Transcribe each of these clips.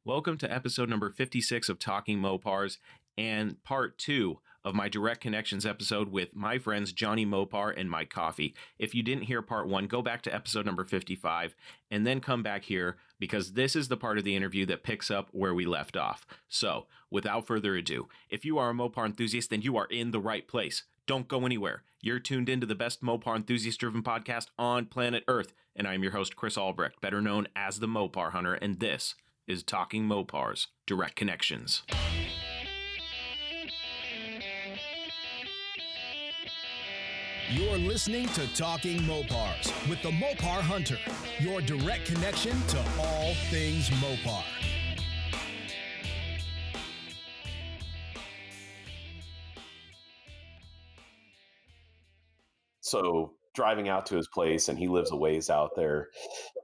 Welcome to episode number 56 of Talking Mopars and part 2 of my Direct Connections episode with my friends Jonny Mopar and Mike Coffey. If you didn't hear part 1, go back to episode number 55 and then come back here because this is the part of the interview that picks up where we left off. So, without further ado, if you are a Mopar enthusiast, then you are in the right place. Don't go anywhere. You're tuned into the best Mopar enthusiast-driven podcast on planet Earth, and I'm your host, Chris Albrecht, better known as the Mopar Hunter, and this is Talking Mopars, Direct Connections. You're listening to Talking Mopars with the Mopar Hunter, your direct connection to all things Mopar. So driving out to his place, and he lives a ways out there,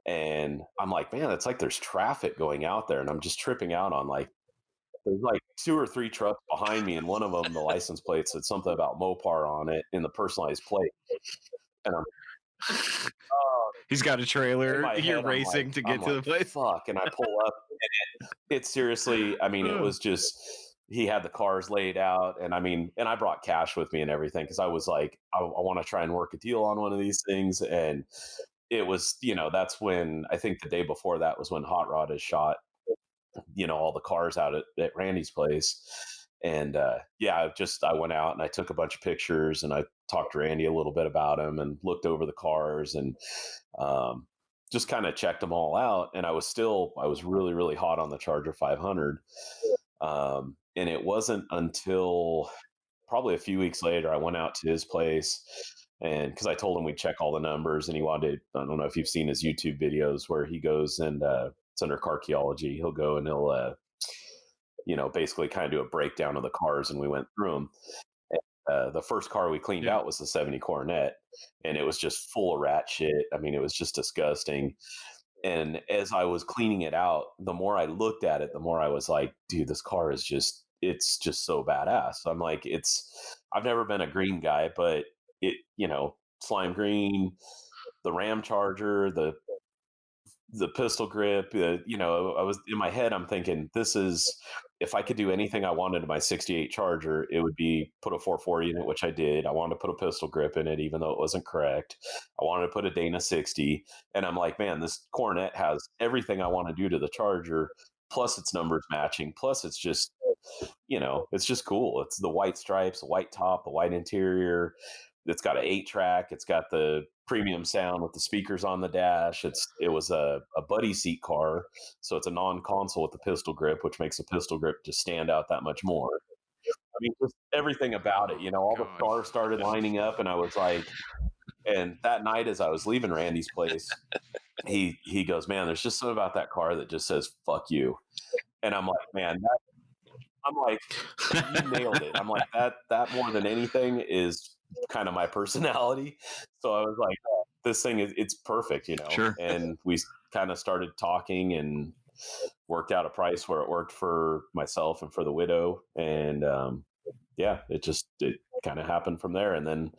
and I'm like, man, it's like there's traffic going out there, and I'm just tripping out on there's 2 or 3 trucks behind me, and one of them, the license plate said something about Mopar on it in the personalized plate, and I'm he's got a trailer. You're racing to get to the place. Fuck, and I pull up, and it's seriously, I mean, it was just. He had the cars laid out, and I brought cash with me and everything because I was like, I want to try and work a deal on one of these things. And it was, that's when I think the day before that was when Hot Rod has shot, all the cars out at Randy's place. And I went out and I took a bunch of pictures and I talked to Randy a little bit about him and looked over the cars and just kind of checked them all out. And I was really, really hot on the Charger 500. And it wasn't until probably a few weeks later, I went out to his place, and because I told him we'd check all the numbers, and he wanted, I don't know if you've seen his YouTube videos where he goes and it's under Carcheology. He'll go and he'll, basically kind of do a breakdown of the cars, and we went through them. And, the first car we cleaned out was the 70 Coronet, and it was just full of rat shit. I mean, it was just disgusting. And as I was cleaning it out, the more I looked at it, the more I was like, dude, this car is it's just so badass. I'm like, I've never been a green guy, but it, slime green, the Ram Charger, the pistol grip, I was in my head, I'm thinking, if I could do anything I wanted to my 68 Charger, it would be put a 440 in it, which I did. I wanted to put a pistol grip in it, even though it wasn't correct. I wanted to put a Dana 60. And I'm like, man, this Coronet has everything I want to do to the Charger, plus its numbers matching, plus it's just, it's just cool. It's the white stripes, the white top, the white interior. It's got an 8-track. It's got the premium sound with the speakers on the dash. It was a buddy seat car, so it's a non-console with the pistol grip, which makes the pistol grip just stand out that much more. I mean, just everything about it. All the stars started lining up, and I was like, and that night as I was leaving Randy's place, he goes, man, there's just something about that car that just says "fuck you," and I'm like, man, you nailed it. I'm like, that more than anything is kind of my personality. So I was like, this thing it's perfect, Sure. And we kind of started talking and worked out a price where it worked for myself and for the widow. And it kind of happened from there. And then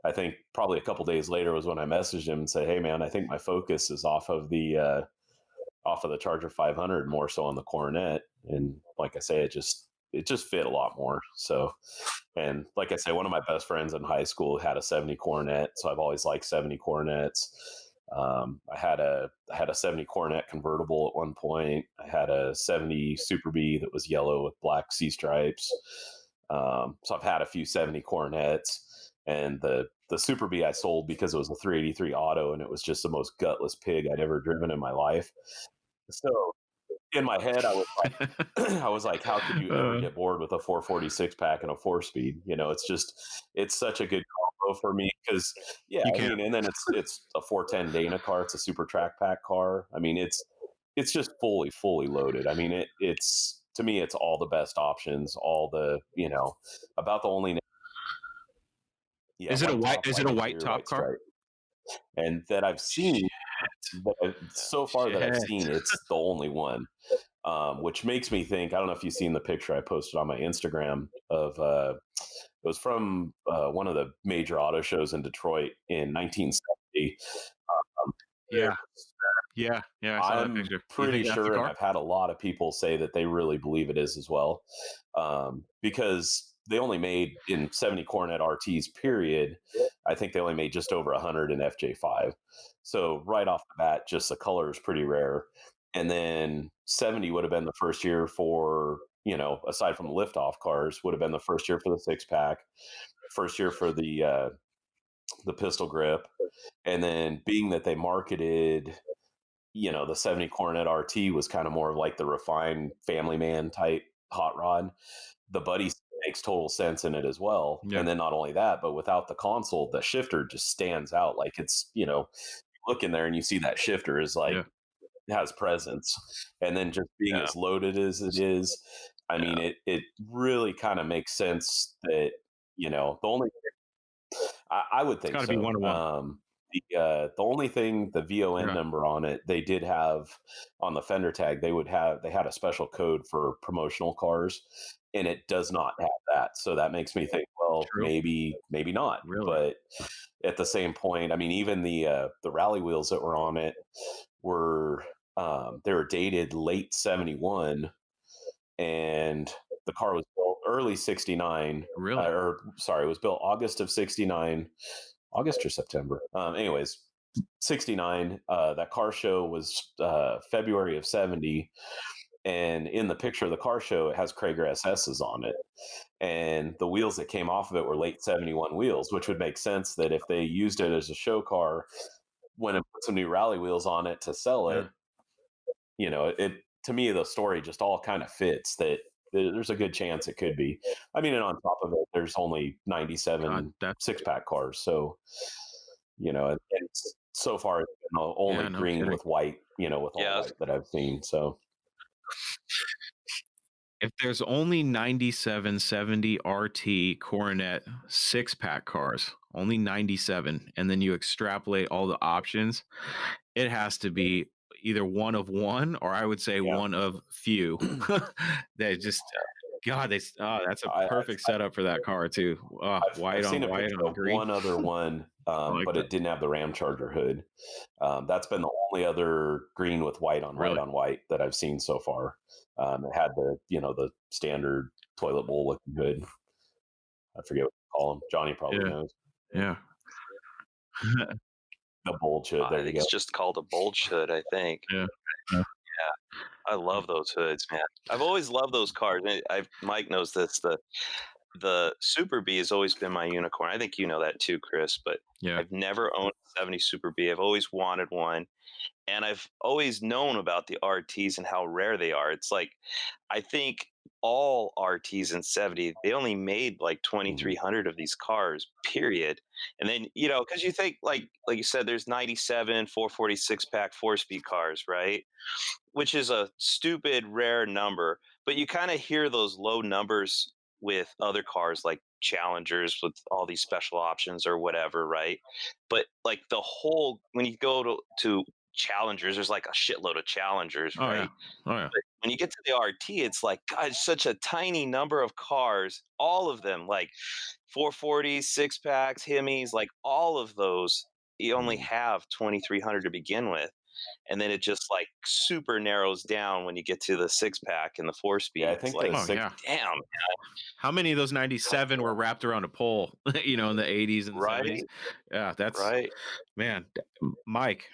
I think probably a couple days later was when I messaged him and said, hey man, I think my focus is off of the Charger 500 more so on the Coronet. And like I say, it just fit a lot more. So, and like I say, one of my best friends in high school had a 70 Coronet. So I've always liked 70 Coronets. I had a 70 Coronet convertible at one point. I had a 70 Super B that was yellow with black C stripes. So I've had a few 70 Coronets, and the Super B I sold because it was a 383 auto, and it was just the most gutless pig I'd ever driven in my life. So in my head, I was like, how could you ever get bored with a 446 pack and a 4-speed? It's such a good combo for me because, and then it's a 410 Dana car. It's a super track pack car. I mean, it's just fully loaded. I mean, it's to me, it's all the best options, all the, about the only. Yeah, is it a white top car? Stripe. And that I've seen, so far that I've seen, it's the only one, which makes me think, I don't know if you've seen the picture I posted on my Instagram of, it was from one of the major auto shows in Detroit in 1970. Yeah, I saw that I'm picture. You pretty think that's the sure, and car? I've had a lot of people say that they really believe it is as well, because they only made in 70 Coronet RTs period. I think they only made just over 100 in FJ5. So right off the bat, just the color is pretty rare. And then 70 would have been the first year for, aside from the liftoff cars, would have been the first year for the six pack, first year for the pistol grip, and then being that they marketed, the 70 Coronet RT was kind of more of like the refined family man type hot rod. The Buddy makes total sense in it as well. Yeah. And then not only that, but without the console, the shifter just stands out. Like it's, you look in there and you see that shifter is like, has presence. And then just being as loaded as it is, I mean, it really kind of makes sense that, the only, I would It's think got to be so. 101. The only thing, the VON number on it, they did have on the fender tag. They had a special code for promotional cars, and it does not have that. So that makes me think, well, True. maybe not. Really? But at the same point, I mean, even the rally wheels that were on it were they were dated late 71, and the car was built early 69. Really? Or sorry, it was built August of 69. August or September. Anyways, 69. That car show was February of 70. And in the picture of the car show, it has Krager SS's on it. And the wheels that came off of it were late 71 wheels, which would make sense that if they used it as a show car, when it put some new rally wheels on it to sell it, it to me, the story just all kind of fits that there's a good chance it could be. I mean, and on top of it, there's only 97 six-pack cars. So, and so far it's been the only green with white, with all white that I've seen. So if there's only 97 70 RT Coronet six-pack cars, only 97, and then you extrapolate all the options, it has to be either one of one, or I would say one of few. They just God, that's a perfect setup for that car too. White on white on green. One other one, but it didn't have the Ram Charger hood. That's been the only other green with white on white on white that I've seen so far. It had the standard toilet bowl looking hood. I forget what to call them. Johnny probably knows. Yeah. The bulge hood. There I think it's just called a bulge hood, I think. Yeah. I love those hoods, man. I've always loved those cars. Mike knows this. The Super B has always been my unicorn. I think you know that too, Chris. But I've never owned a 70 Super B. I've always wanted one, and I've always known about the RTs and how rare they are. It's like, I think all RTs in 70, they only made like 2,300 of these cars, period. And then, because you think, like you said, there's 97 446 pack 4-speed cars, right? Which is a stupid rare number, but you kind of hear those low numbers with other cars like Challengers with all these special options or whatever, right? But like when you go to Challengers, there's like a shitload of Challengers, right? Yeah. But when you get to the RT, it's like, God, it's such a tiny number of cars, all of them, like 440s, six packs, Hemis, like all of those, you only have 2,300 to begin with. And then it just like super narrows down when you get to the six pack and the 4-speed. Yeah, I think damn. How many of those 97 were wrapped around a pole, in the 80s and the 70s? Yeah, that's right. Man, Mike,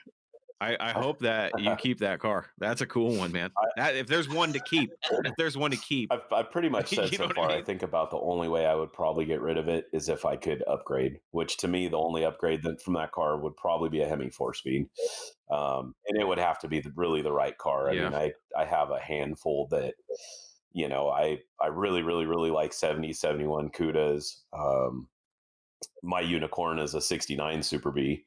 I hope that you keep that car. That's a cool one, man. If there's one to keep, I've pretty much said so far. I think about the only way I would probably get rid of it is if I could upgrade, which to me, the only upgrade from that car would probably be a Hemi 4-speed. And it would have to be really the right car. I mean, I have a handful that, I really, really, really like 70, 71 Cudas. My unicorn is a 69 Super B.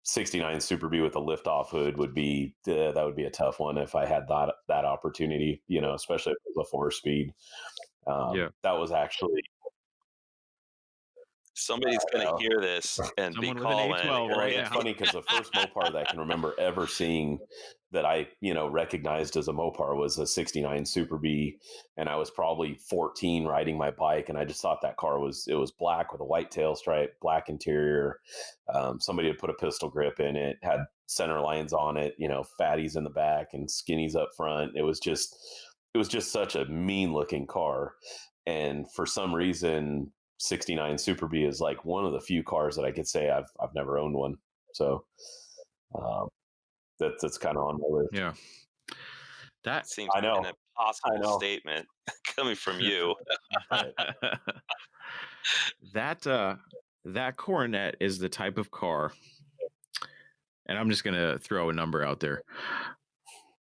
69 Super B with a liftoff hood would be a tough one if I had that opportunity, especially if it was a 4-speed. That was actually somebody's going to hear this and be calling. Right? It's funny because the first Mopar that I can remember ever seeing that I, recognized as a Mopar was a 69 Super B. And I was probably 14 riding my bike. And I just thought that car was black with a white tail stripe, black interior. Somebody had put a pistol grip in it, had center lines on it, fatties in the back and skinnies up front. It was just such a mean looking car. And for some reason, 69 Super B is like one of the few cars that I could say I've never owned one. So that's kind of on my list. Yeah. That seems like an impossible statement coming from you. That Coronet is the type of car, and I'm just gonna throw a number out there.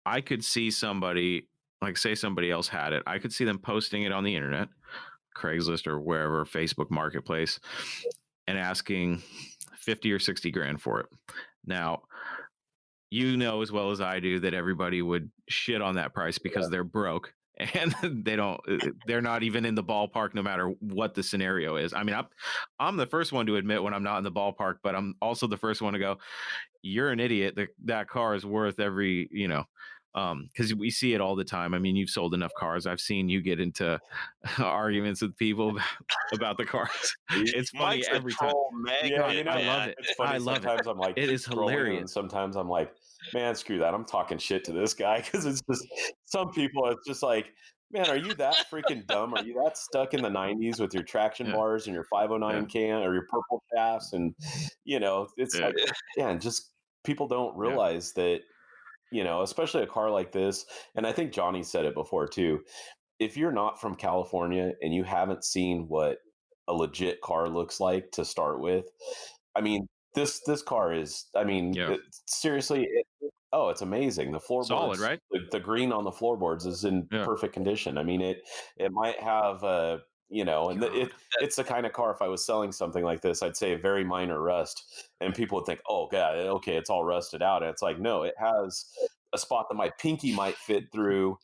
I could see somebody, like say somebody else had it, I could see them posting it on the internet, Craigslist or wherever, Facebook Marketplace, and asking 50 or 60 grand for it. Now, you know as well as I do that everybody would shit on that price because they're broke and they're not even in the ballpark no matter what the scenario is. I mean, I'm the first one to admit when I'm not in the ballpark, but I'm also the first one to go, you're an idiot. That car is worth every, because we see it all the time. I mean, you've sold enough cars. I've seen you get into arguments with people about the cars. It's funny Mike's every time. Yeah, I love it. It's funny. I love sometimes it. I'm like, it is hilarious. And sometimes I'm like, man, screw that. I'm talking shit to this guy because it's just some people. It's just like, man, are you that freaking dumb? Are you that stuck in the 90s with your traction bars and your 509 can or your purple shafts? And it's like, and just people don't realize that. Especially a car like this. And I think Johnny said it before too. If you're not from California and you haven't seen what a legit car looks like to start with, I mean, this car is, seriously, it's amazing. The floorboards, solid, right? The green on the floorboards is in perfect condition. I mean, it might have it's the kind of car, if I was selling something like this, I'd say a very minor rust. And people would think, oh, God, okay, it's all rusted out. And it's like, no, it has a spot that my pinky might fit through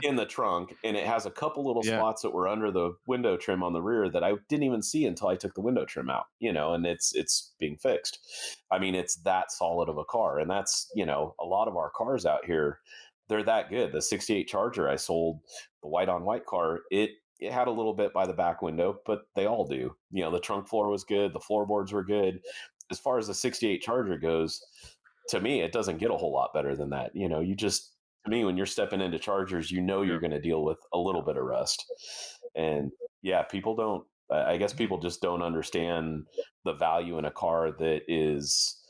in the trunk. And it has a couple little spots that were under the window trim on the rear that I didn't even see until I took the window trim out, and it's being fixed. I mean, it's that solid of a car. And that's, a lot of our cars out here, they're that good. The 68 Charger I sold, the white on white car, it had a little bit by the back window, but they all do. The trunk floor was good. The floorboards were good. As far as the 68 Charger goes, to me, it doesn't get a whole lot better than that. To me, when you're stepping into Chargers, you're going to deal with a little bit of rust. And I guess people just don't understand the value in a car that is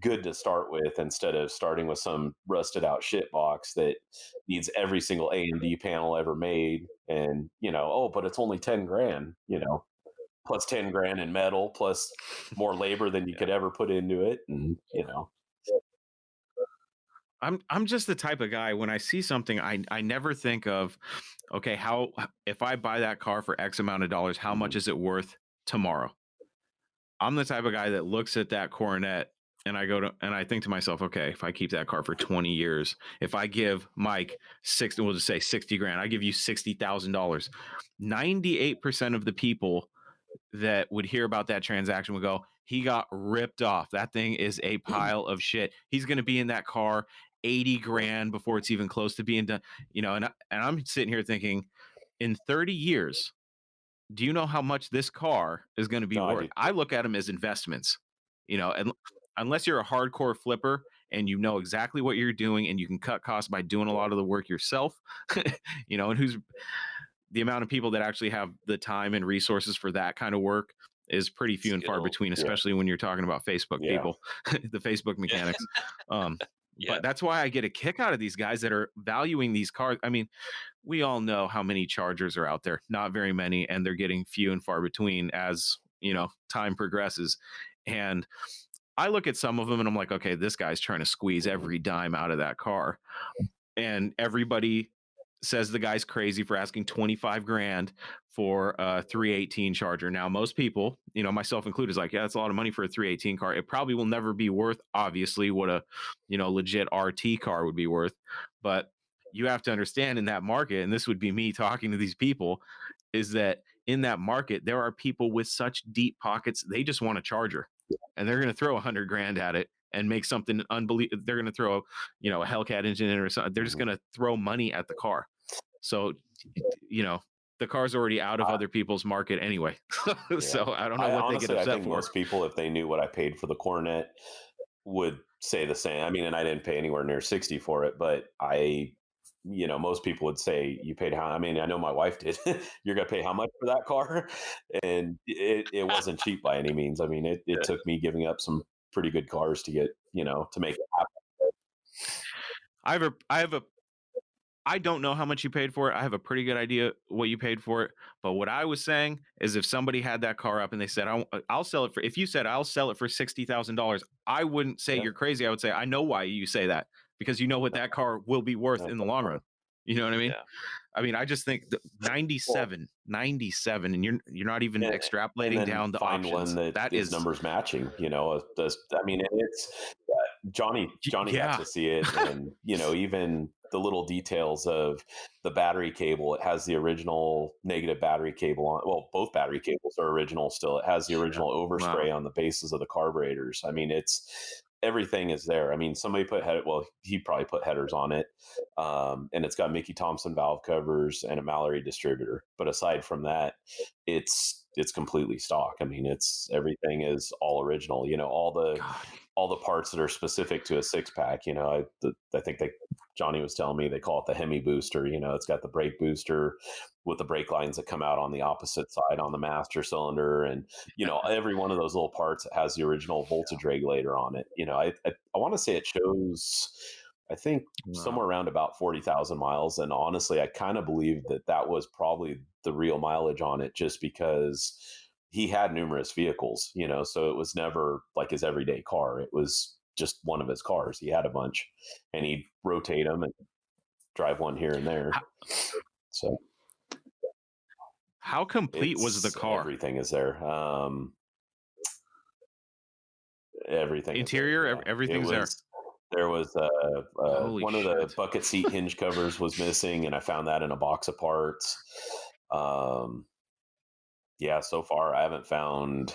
good to start with, instead of starting with some rusted out shit box that needs every single AMD panel ever made. And, but it's only 10 grand, plus 10 grand in metal, plus more labor than you could ever put into it. And, I'm just the type of guy, when I see something, I never think of, okay, if I buy that car for X amount of dollars, how much is it worth tomorrow? I'm the type of guy that looks at that Coronet and I think to myself, okay, if I keep that car for 20 years, if I give Mike we'll just say 60 grand, I give you $60,000. 98% of the people that would hear about that transaction would go, he got ripped off. That thing is a pile of shit. He's going to be in that car 80 grand before it's even close to being done. And I'm sitting here thinking, in 30 years, do you know how much this car is going to be worth? I look at them as investments, and unless you're a hardcore flipper and you know exactly what you're doing and you can cut costs by doing a lot of the work yourself, and who's the amount of people that actually have the time and resources for that kind of work is pretty few and far between, especially when you're talking about Facebook people, the Facebook mechanics. But that's why I get a kick out of these guys that are valuing these cars. I mean, we all know how many Chargers are out there, not very many, and they're getting few and far between as, time progresses. And I look at some of them and I'm like, okay, this guy's trying to squeeze every dime out of that car. And everybody says the guy's crazy for asking 25 grand for a 318 Charger. Now, most people, myself included, is like, yeah, that's a lot of money for a 318 car. It probably will never be worth, obviously, what a, legit RT car would be worth. But you have to understand, in that market, and this would be me talking to these people, is that in that market, there are people with such deep pockets, they just want a Charger. And they're going to throw 100 grand at it and make something unbelievable. They're going to throw, a Hellcat engine in or something. They're just going to throw money at the car. So, the car's already out of other people's market anyway. So I don't know what honestly, they get upset I think for. Most people, if they knew what I paid for the Coronet, would say the same. I mean, and I didn't pay anywhere near 60 for it, but most people would say you paid how, I mean, I know my wife did. You're going to pay how much for that car? And it wasn't cheap by any means. I mean, it took me giving up some pretty good cars to get, to make it happen. I don't know how much you paid for it. I have a pretty good idea what you paid for it. But what I was saying is, if somebody had that car up and they said, I'll sell it for, if you said I'll sell it for $60,000, I wouldn't say you're crazy. I would say, I know why you say that, because you know what that car will be worth in the long run. You know what I mean? Yeah. I mean, I just think 97, and you're not even extrapolating down the find options. One that is numbers matching. I mean, it's Johnny got to see it, and even the little details of the battery cable. It has the original negative battery cable on. Well, both battery cables are original still. It has the original overspray on the bases of the carburetors. I mean, everything is there. I mean, somebody he probably put headers on it. And it's got Mickey Thompson valve covers and a Mallory distributor. But aside from that, it's completely stock. I mean, everything is all original, all the parts that are specific to a 6-pack. I think Johnny was telling me they call it the Hemi booster. It's got the brake booster with the brake lines that come out on the opposite side on the master cylinder. And, every one of those little parts has the original voltage regulator on it. I want to say it shows, I think, somewhere around about 40,000 miles. And honestly, I kind of believe that was probably the real mileage on it, just because he had numerous vehicles, so it was never like his everyday car. It was just one of his cars. He had a bunch, and he'd rotate them and drive one here and there. So how complete was the car? Everything is there. Everything interior is there. Yeah. Everything's there. There was one of the bucket seat hinge covers was missing, and I found that in a box of parts. So far I haven't found,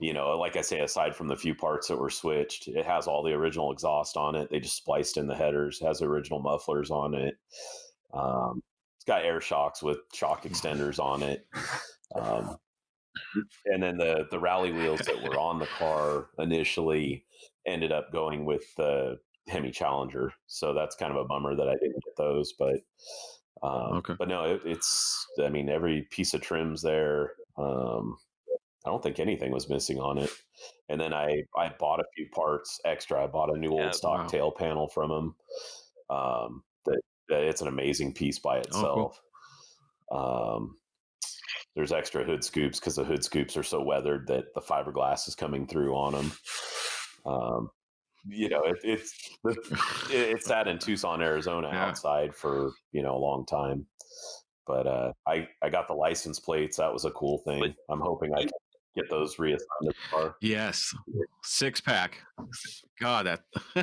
like I say, aside from the few parts that were switched, it has all the original exhaust on it. They just spliced in the headers, has the original mufflers on it. It's got air shocks with shock extenders on it. And then the rally wheels that were on the car initially ended up going with the Hemi Challenger. So that's kind of a bummer that I didn't get those, but but no, I mean, every piece of trim's there. I don't think anything was missing on it. And then I bought a few parts extra. I bought a new old stock tail panel from him. That it's an amazing piece by itself. Cool. There's extra hood scoops because the hood scoops are so weathered that the fiberglass is coming through on them. It's sat in Tucson, Arizona outside for, a long time. But I got the license plates. That was a cool thing. I'm hoping I can get those reassigned to the car. Yes. 6-pack. God, that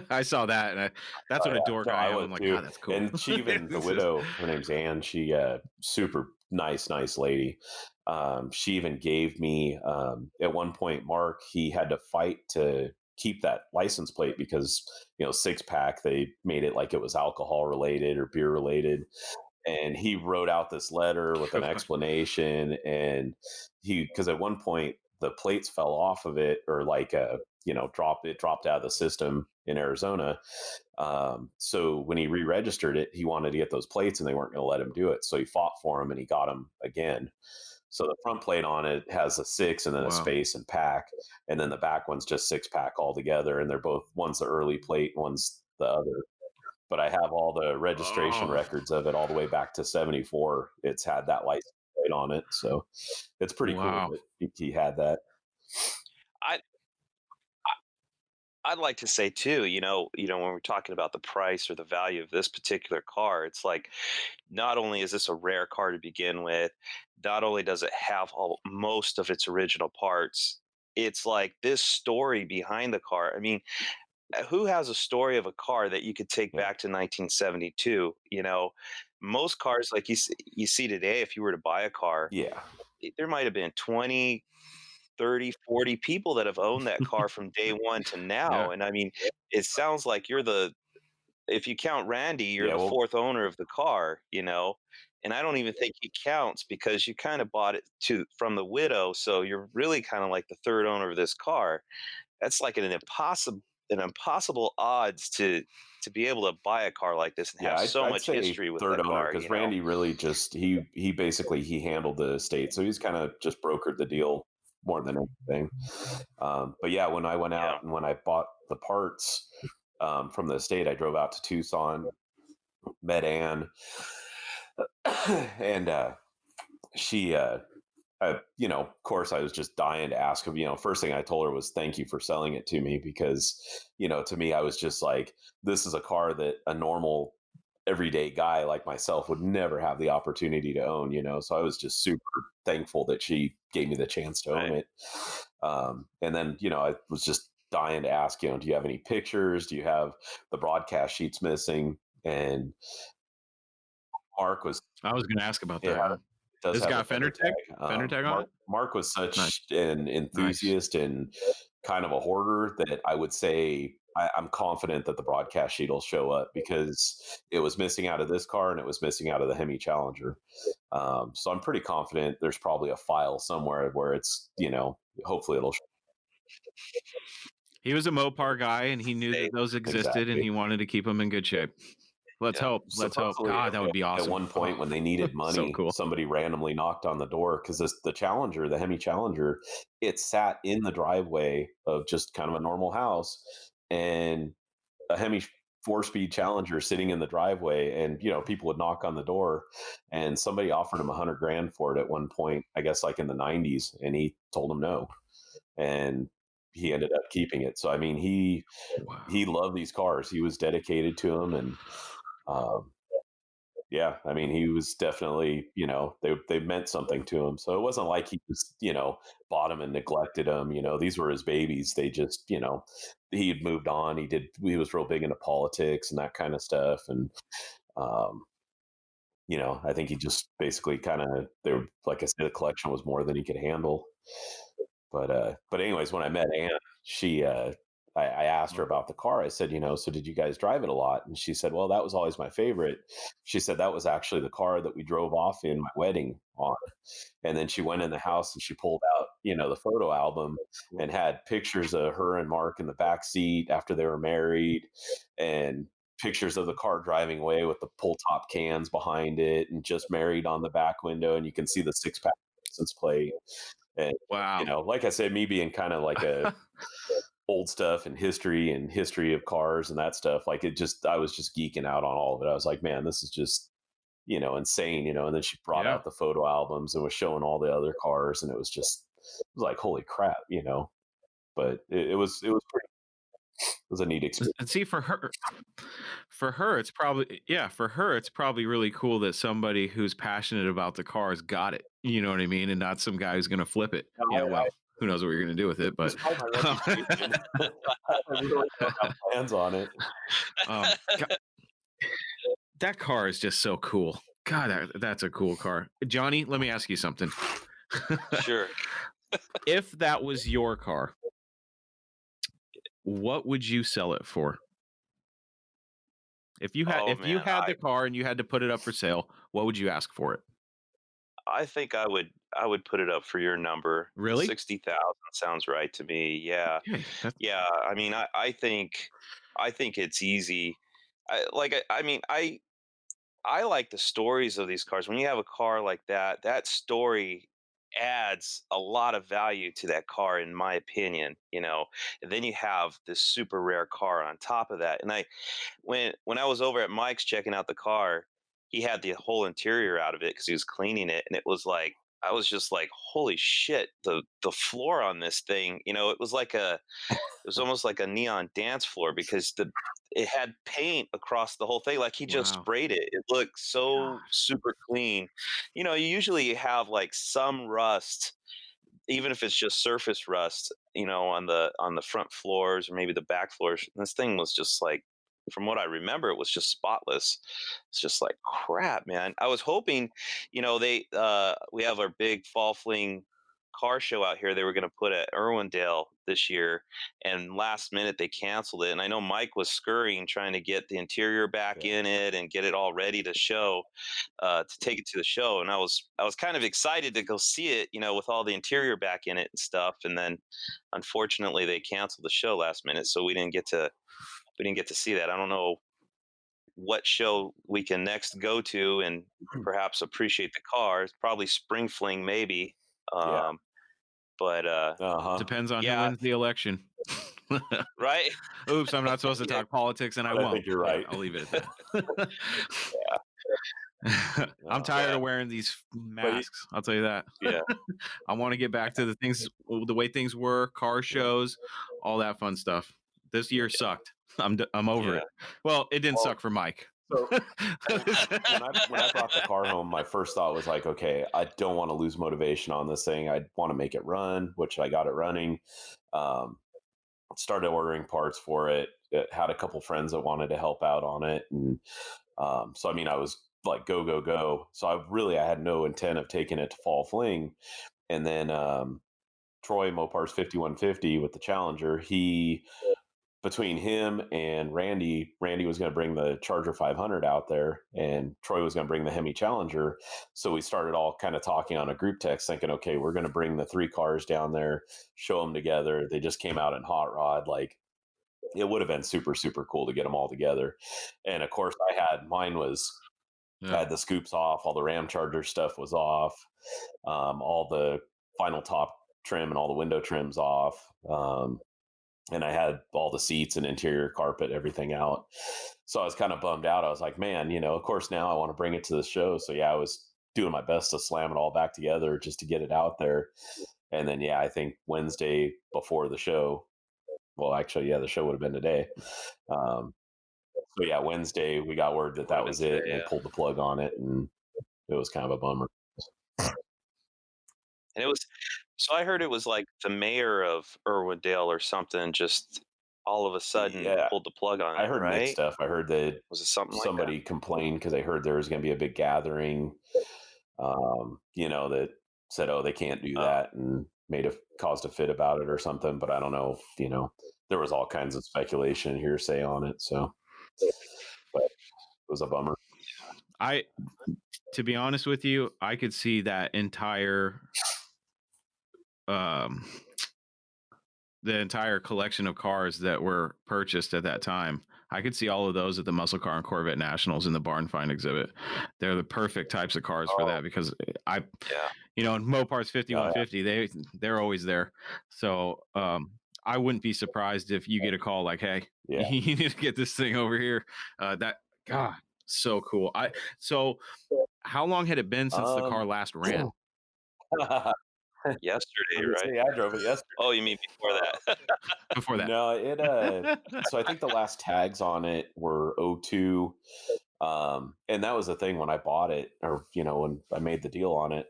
I saw that. And that's what a dork I am. I'm like, God, that's cool. And she even, the widow, her name's Ann. She super nice lady. She even gave me, at one point, Mark, he had to fight to keep that license plate because, 6-pack, they made it like it was alcohol related or beer related. And he wrote out this letter with an explanation, and because at one point the plates fell off of it, or dropped out of the system in Arizona. So when he re-registered it, he wanted to get those plates, and they weren't going to let him do it. So he fought for him, and he got them again. So the front plate on it has a 6 and then a space and pack, and then the back one's just 6-pack altogether. And they're both, one's the early plate, one's the other. But I have all the registration records of it all the way back to 74. It's had that license plate on it. So it's pretty cool that he had that. I'd like to say too, when we're talking about the price or the value of this particular car, it's like, not only is this a rare car to begin with, not only does it have most of its original parts, it's like this story behind the car. I mean, who has a story of a car that you could take back to 1972? Most cars like you see today, if you were to buy a car, there might have been 20, 30, 40 people that have owned that car from day one to now. And I mean, it sounds like if you count Randy, you're the fourth owner of the car, and I don't even think he counts because you kind of bought it from the widow. So you're really kind of like the third owner of this car. That's like an an impossible odds to be able to buy a car like this and Yeah, have so I'd much say history with third that owner car. because Randy really just he basically he handled the estate, so he's kind of just brokered the deal more than anything. But yeah, when I went Yeah. out and when I bought the parts from the estate, I drove out to Tucson, met Ann, and she of course, I was just dying to ask her. First thing I told her was thank you for selling it to me because, to me, I was just like, this is a car that a normal everyday guy like myself would never have the opportunity to own. So I was just super thankful that she gave me the chance to own it. And then, I was just dying to ask, do you have any pictures? Do you have the broadcast sheets missing? And Mark was, I was going to ask about that. yeah, does This have got a a fender tag? Fender tag on it? Mark was such Nice. an enthusiast and kind of a hoarder that I would say I'm confident that the broadcast sheet will show up because it was missing out of this car and it was missing out of the Hemi Challenger. So I'm pretty confident there's probably a file somewhere where it's, hopefully it'll show. He was a Mopar guy and he knew that those existed and he wanted to keep them in good shape. Let's hope. Let's hope. God, that would be awesome. At one point when they needed money, so cool. Somebody randomly knocked on the door because the Challenger, the Hemi Challenger, it sat in the driveway of just kind of a normal house, and a Hemi 4-speed Challenger sitting in the driveway, and people would knock on the door, and somebody offered him $100,000 for it at one point, I guess like in the 90s, and he told him no, and he ended up keeping it. So I mean, he loved these cars. He was dedicated to them, and yeah, I mean, he was definitely, they meant something to him. So it wasn't like he just, bought them and neglected them. These were his babies. They just, he had moved on. He was real big into politics and that kind of stuff. And, I think he just basically like I said, the collection was more than he could handle. But anyways, when I met Ann, I asked her about the car. I said, so did you guys drive it a lot? And she said, well, that was always my favorite. She said that was actually the car that we drove off in my wedding on. And then she went in the house and she pulled out, the photo album and had pictures of her and Mark in the back seat after they were married, and pictures of the car driving away with the pull top cans behind it, and just married on the back window. And you can see the 6-pack license plate. And, wow. Like I said, me being kind of like a old stuff and history of cars and that stuff, like I was just geeking out on all of it. I was like, man, this is just, insane, and then she brought out the photo albums and was showing all the other cars, and it was like, holy crap, but it was pretty, it was a neat experience. And see, for her, it's probably really cool that somebody who's passionate about the cars got it. You know what I mean? And not some guy who's going to flip it. Yeah, well, who knows what you're going to do with it, but I really don't have plans on it. God, that car is just so cool. God, that's a cool car. Johnny, let me ask you something. Sure. If that was your car, what would you sell it for? If you had the car and you had to put it up for sale, what would you ask for it? I think I would put it up for your number. Really? 60,000 sounds right to me. Yeah. Yeah. I mean, I think it's easy. I like the stories of these cars. When you have a car like that, that story adds a lot of value to that car, in my opinion. And then you have this super rare car on top of that. And when I was over at Mike's checking out the car, he had the whole interior out of it because he was cleaning it, and it was like, I was just like, holy shit, the floor on this thing, it was almost like a neon dance floor because it had paint across the whole thing. Like he just sprayed it. It looked so super clean. You usually have like some rust, even if it's just surface rust, on the front floors or maybe the back floors. And this thing was just like, from what I remember, it was just spotless. It's just like, crap, man. I was hoping, we have our big fall fling car show out here they were going to put at Irwindale this year, and last minute they canceled it. And I know Mike was scurrying trying to get the interior back in it and get it all ready to show, to take it to the show. And I was kind of excited to go see it, with all the interior back in it and stuff. And then unfortunately they canceled the show last minute, so we didn't get to see that. I don't know what show we can next go to and perhaps appreciate the cars. Probably Spring Fling, maybe. But depends on who wins the election. Right? Oops, I'm not supposed to talk politics, and I won't. I think you're right. I'll leave it at that. I'm tired of wearing these masks. I'll tell you that. Yeah. I want to get back to the way things were, car shows, all that fun stuff. This year sucked. I'm over it. Well, it didn't suck for Mike. So when I brought the car home, my first thought was like, okay, I don't want to lose motivation on this thing. I want to make it run, which I got it running. Started ordering parts for it. Had a couple friends that wanted to help out on it. And so, I mean, I was like, go. So I had no intent of taking it to Fall Fling. And then Troy Mopar's 5150 with the Challenger, between him and Randy was going to bring the Charger 500 out there, and Troy was going to bring the Hemi Challenger. So we started all kind of talking on a group text thinking, okay, we're going to bring the 3 cars down there, show them together. They just came out in hot rod. Like, it would have been super, super cool to get them all together. And of course I had the scoops off, all the Ram Charger stuff was off, all the final top trim and all the window trims off. And I had all the seats and interior carpet, everything out. So I was kind of bummed out. I was like, man, of course now I want to bring it to the show. So I was doing my best to slam it all back together just to get it out there. And then, I think Wednesday before the show, well, actually, the show would have been today. Wednesday we got word that was it. And they pulled the plug on it, and it was kind of a bummer. And it was, so I heard it was like the mayor of Irwindale or something just all of a sudden pulled the plug on it. I heard mixed stuff. I heard that somebody complained because I heard there was going to be a big gathering, that said, oh, they can't do that, and caused a fit about it or something. But I don't know, there was all kinds of speculation and hearsay on it. So, but it was a bummer. To be honest with you, I could see that entire the entire collection of cars that were purchased at that time. I could see all of those at the Muscle Car and Corvette Nationals in the Barn Find exhibit. They're the perfect types of cars for that, because Mopar's 5150, they're always there. So I wouldn't be surprised if you get a call like, hey, you need to get this thing over here. So cool. So how long had it been since the car last ran? Yesterday, right? Yeah, I drove it yesterday. Oh, you mean before that? Before that. No, it so I think the last tags on it were 02. And that was the thing when I bought it, or when I made the deal on it.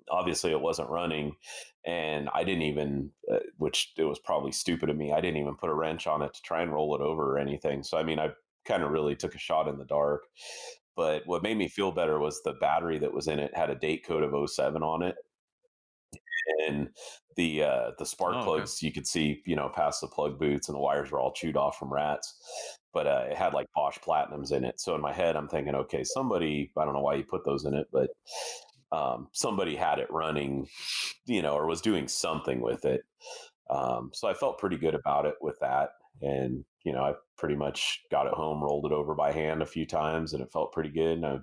Obviously it wasn't running, and I didn't even which it was probably stupid of me, I didn't even put a wrench on it to try and roll it over or anything. So I mean, I kind of really took a shot in the dark. But what made me feel better was the battery that was in it had a date code of 07 on it. And the spark plugs, you could see, past the plug boots, and the wires were all chewed off from rats. But it had like Bosch Platinums in it. So in my head, I'm thinking, okay, somebody, I don't know why you put those in it, but somebody had it running, or was doing something with it. So I felt pretty good about it with that. And, I pretty much got it home, rolled it over by hand a few times, and it felt pretty good. And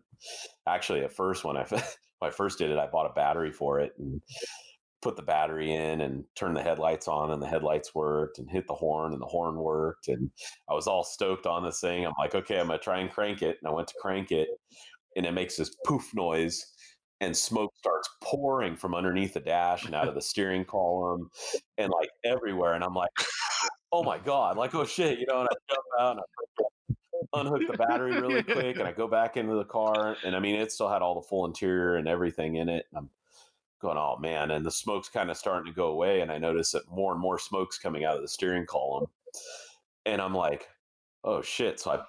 actually, at first, when I first did it, I bought a battery for it and put the battery in and turned the headlights on, and the headlights worked, and hit the horn, and the horn worked. And I was all stoked on this thing. I'm like, okay, I'm going to try and crank it. And I went to crank it, and it makes this poof noise, and smoke starts pouring from underneath the dash and out of the steering column and like everywhere. And I'm like, oh my God, like, oh shit, and I jump out and I unhook the battery really quick, and I go back into the car. And I mean, it still had all the full interior and everything in it. And I'm going, oh man. And the smoke's kind of starting to go away. And I notice that more and more smoke's coming out of the steering column. And I'm like, oh shit. So I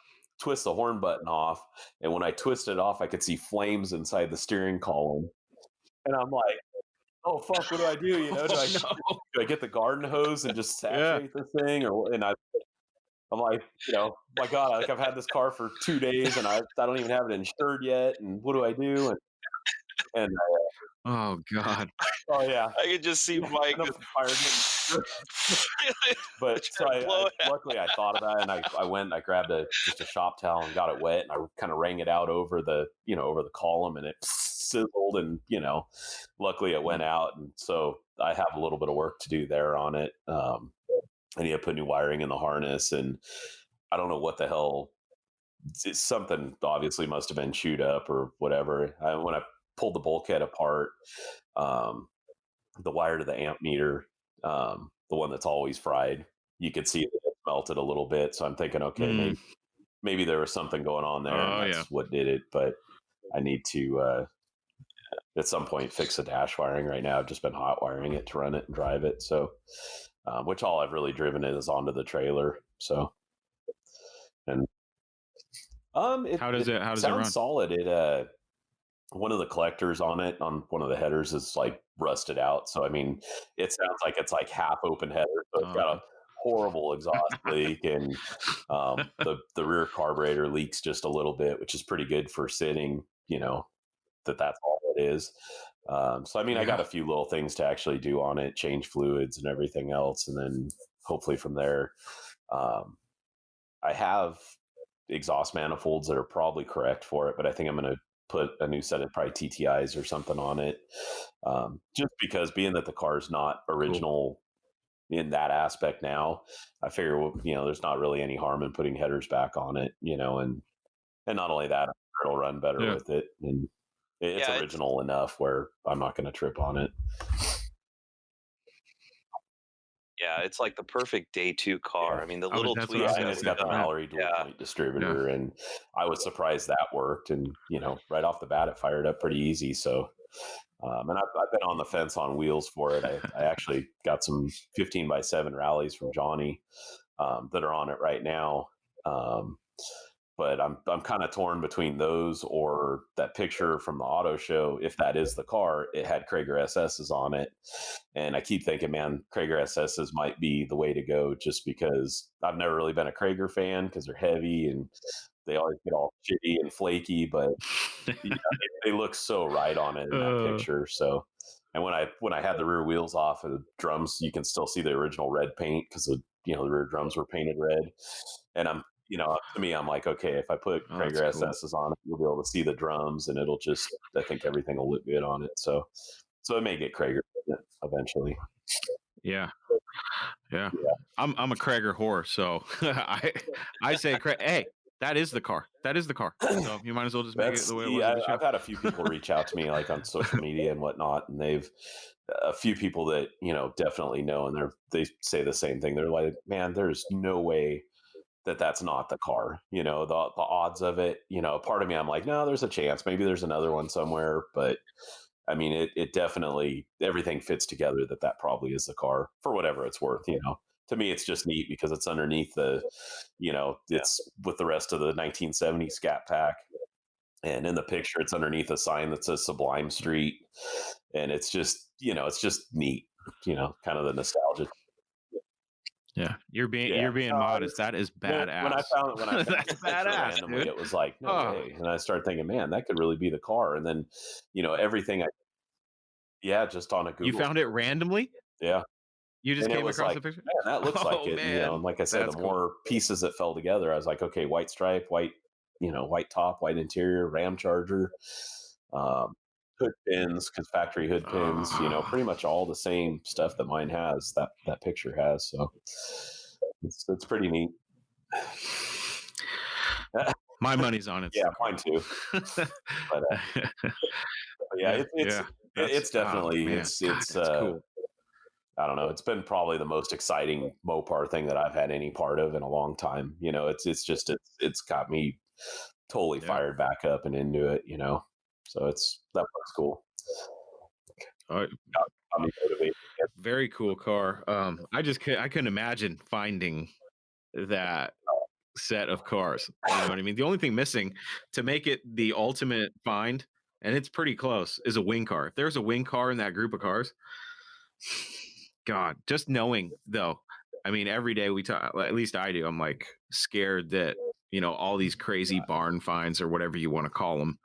twist the horn button off. And when I twist it off, I could see flames inside the steering column. And I'm like, oh fuck, what do I do? Do I get the garden hose and just saturate this thing, I'm like, my God, like I've had this car for 2 days and I don't even have it insured yet, and what do I do? And oh God. oh yeah, I could just see Mike. But so luckily I thought of that, and I went and I grabbed just a shop towel and got it wet, and I kind of wrang it out over the column, and it sizzled, and luckily it went out, and so I have a little bit of work to do there on it. I need to put new wiring in the harness, and I don't know what the hell. It's something obviously must have been chewed up or whatever. When I pulled the bulkhead apart, the wire to the amp meter, the one that's always fried, you could see that it melted a little bit. So I'm thinking, okay, maybe there was something going on there, and that's what did it. But I need to at some point fix the dash wiring. Right now I've just been hot wiring it to run it and drive it. So which all I've really driven is onto the trailer. So and how does it run? Solid. It one of the collectors on one of the headers is like rusted out. So I mean, it sounds like it's like half open header. So it's got a horrible exhaust leak, and the rear carburetor leaks just a little bit, which is pretty good for sitting. That's all it is. So I mean, I got a few little things to actually do on it, change fluids and everything else, and then hopefully from there, I have exhaust manifolds that are probably correct for it, but I think I'm going to put a new set of probably TTIs or something on it, just because being that the car is not original in that aspect now, I figure there's not really any harm in putting headers back on it, and not only that, it'll run better with it, and it's original enough where I'm not going to trip on it. Yeah, it's like the perfect day 2 car. I mean, the little tweaks. And it's got the Mallory dual point distributor, and I was surprised that worked. And right off the bat, it fired up pretty easy. So, and I've been on the fence on wheels for it. I actually got some 15x7 rallies from Jonny that are on it right now. But I'm kind of torn between those or that picture from the auto show. If that is the car, it had Krager SSs on it. And I keep thinking, man, Krager SSs might be the way to go, just because I've never really been a Krager fan because they're heavy and they always get all shitty and flaky, but they look so right on it in that picture. So, and when I had the rear wheels off of the drums, you can still see the original red paint because the rear drums were painted red. And to me, I'm like, okay, if I put Krager SSs on it, you'll be able to see the drums, and it'll just, I think everything will look good on it. So it may get Krager eventually. Yeah. I'm a Krager whore, so I say, hey, that is the car. So you might as well just make it the way it was. I've had a few people reach out to me, like on social media and whatnot, and they've a few people that definitely know, and they say the same thing. They're like, man, there's no way that's not the car. The odds of it. Part of me, I'm like, no, there's a chance. Maybe there's another one somewhere, but I mean, it definitely, everything fits together that probably is the car for whatever it's worth. To me, it's just neat because it's underneath it's with the rest of the 1970 Scat Pack. And in the picture, it's underneath a sign that says Sublime Street. And it's just, it's just neat, kind of the nostalgia. Yeah, you're being modest. That is badass. When I found that's badass, randomly, it was like, no way. And I started thinking, man, that could really be the car. And then, everything just on a Google. You found it randomly? Yeah. You just came across the picture? Man, that looks like it. Man. And like I said, the more pieces that fell together, I was like, okay, white stripe, white top, white interior, Ram Charger, hood pins, because factory hood pins, pretty much all the same stuff that mine has, that picture has. So it's pretty neat. My money's on it. Yeah, mine too. But yeah, it's definitely it's cool. I don't know. It's been probably the most exciting Mopar thing that I've had any part of in a long time. It's got me totally fired back up and into it. So that part's cool. All right. Got me motivated. Very cool car. I couldn't imagine finding that set of cars. You know what I mean? The only thing missing to make it the ultimate find and it's pretty close, is a wing car. If there's a wing car in that group of cars, God, just knowing though, I mean, every day we talk, at least I do, I'm like scared that, all these crazy barn finds or whatever you want to call them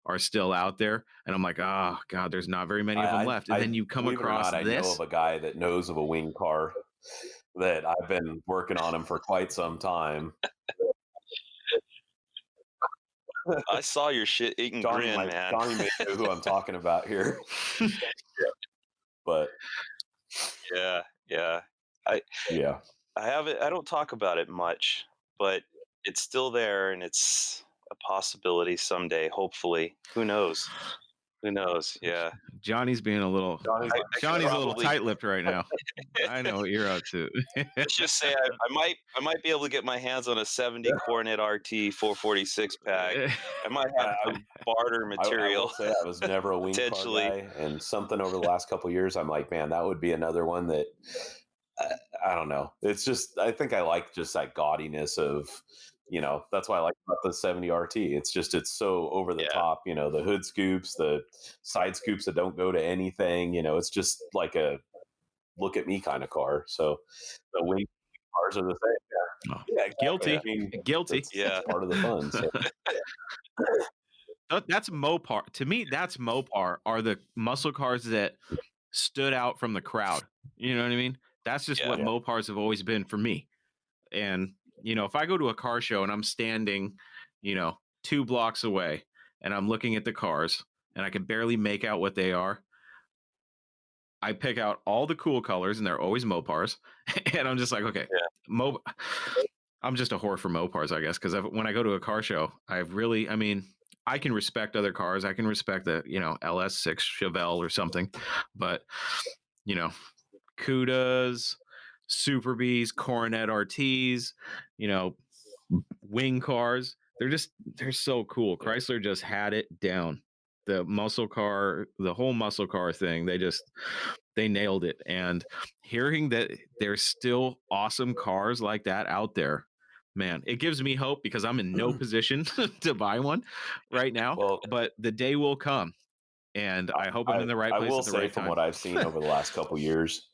are still out there. And I'm like, oh God, there's not very many of them left. And then you come believe it or across not, this. I know of a guy that knows of a wing car that I've been working on him for quite some time. I saw your shit-eating grin, man. Johnny may know who I'm talking about here. But yeah. I have it. I don't talk about it much, but it's still there, and it's a possibility someday. Hopefully, who knows? Yeah. Johnny's being a little. Johnny's a little tight-lipped right now. I know what you're up to. Let's just say I might be able to get my hands on a 70 Coronet RT 446 pack. I might have some barter material. I will say I was never a wing car guy, and something over the last couple of years, I'm like, man, that would be another one that I don't know. It's just, I think I like just that gaudiness of, that's why I like about the 70 RT. It's so over the top, the hood scoops, the side scoops that don't go to anything, it's just like a look at me kind of car. So the wing cars are the same. Oh, yeah, exactly. Guilty. I mean, guilty. That's part of the fun. So. That's Mopar. To me, that's Mopar are the muscle cars that stood out from the crowd. You know what I mean? That's just what Mopars have always been for me. And, if I go to a car show and I'm standing, 2 blocks away and I'm looking at the cars and I can barely make out what they are, I pick out all the cool colors and they're always Mopars. And I'm just like, okay, I'm just a whore for Mopars, I guess. Because when I go to a car show, I can respect other cars. I can respect the, LS6 Chevelle or something. But, Cudas, Super Bs, Coronet RTs, wing cars. They're so cool. Chrysler just had it down. The muscle car, the whole muscle car thing, they nailed it. And hearing that there's still awesome cars like that out there, man, it gives me hope because I'm in no position to buy one right now. But the day will come. And I hope I'm in the right place at the right time. I will say, from what I've seen over the last couple of years,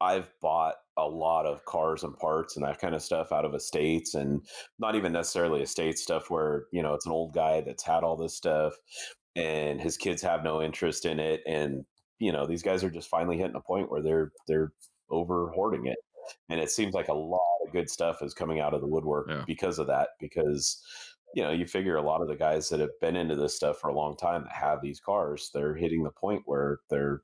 I've bought a lot of cars and parts and that kind of stuff out of estates, and not even necessarily estate stuff where, it's an old guy that's had all this stuff and his kids have no interest in it. And, these guys are just finally hitting a point where they're over hoarding it. And it seems like a lot of good stuff is coming out of the woodwork because of that, because, you figure a lot of the guys that have been into this stuff for a long time that have these cars, they're hitting the point where they're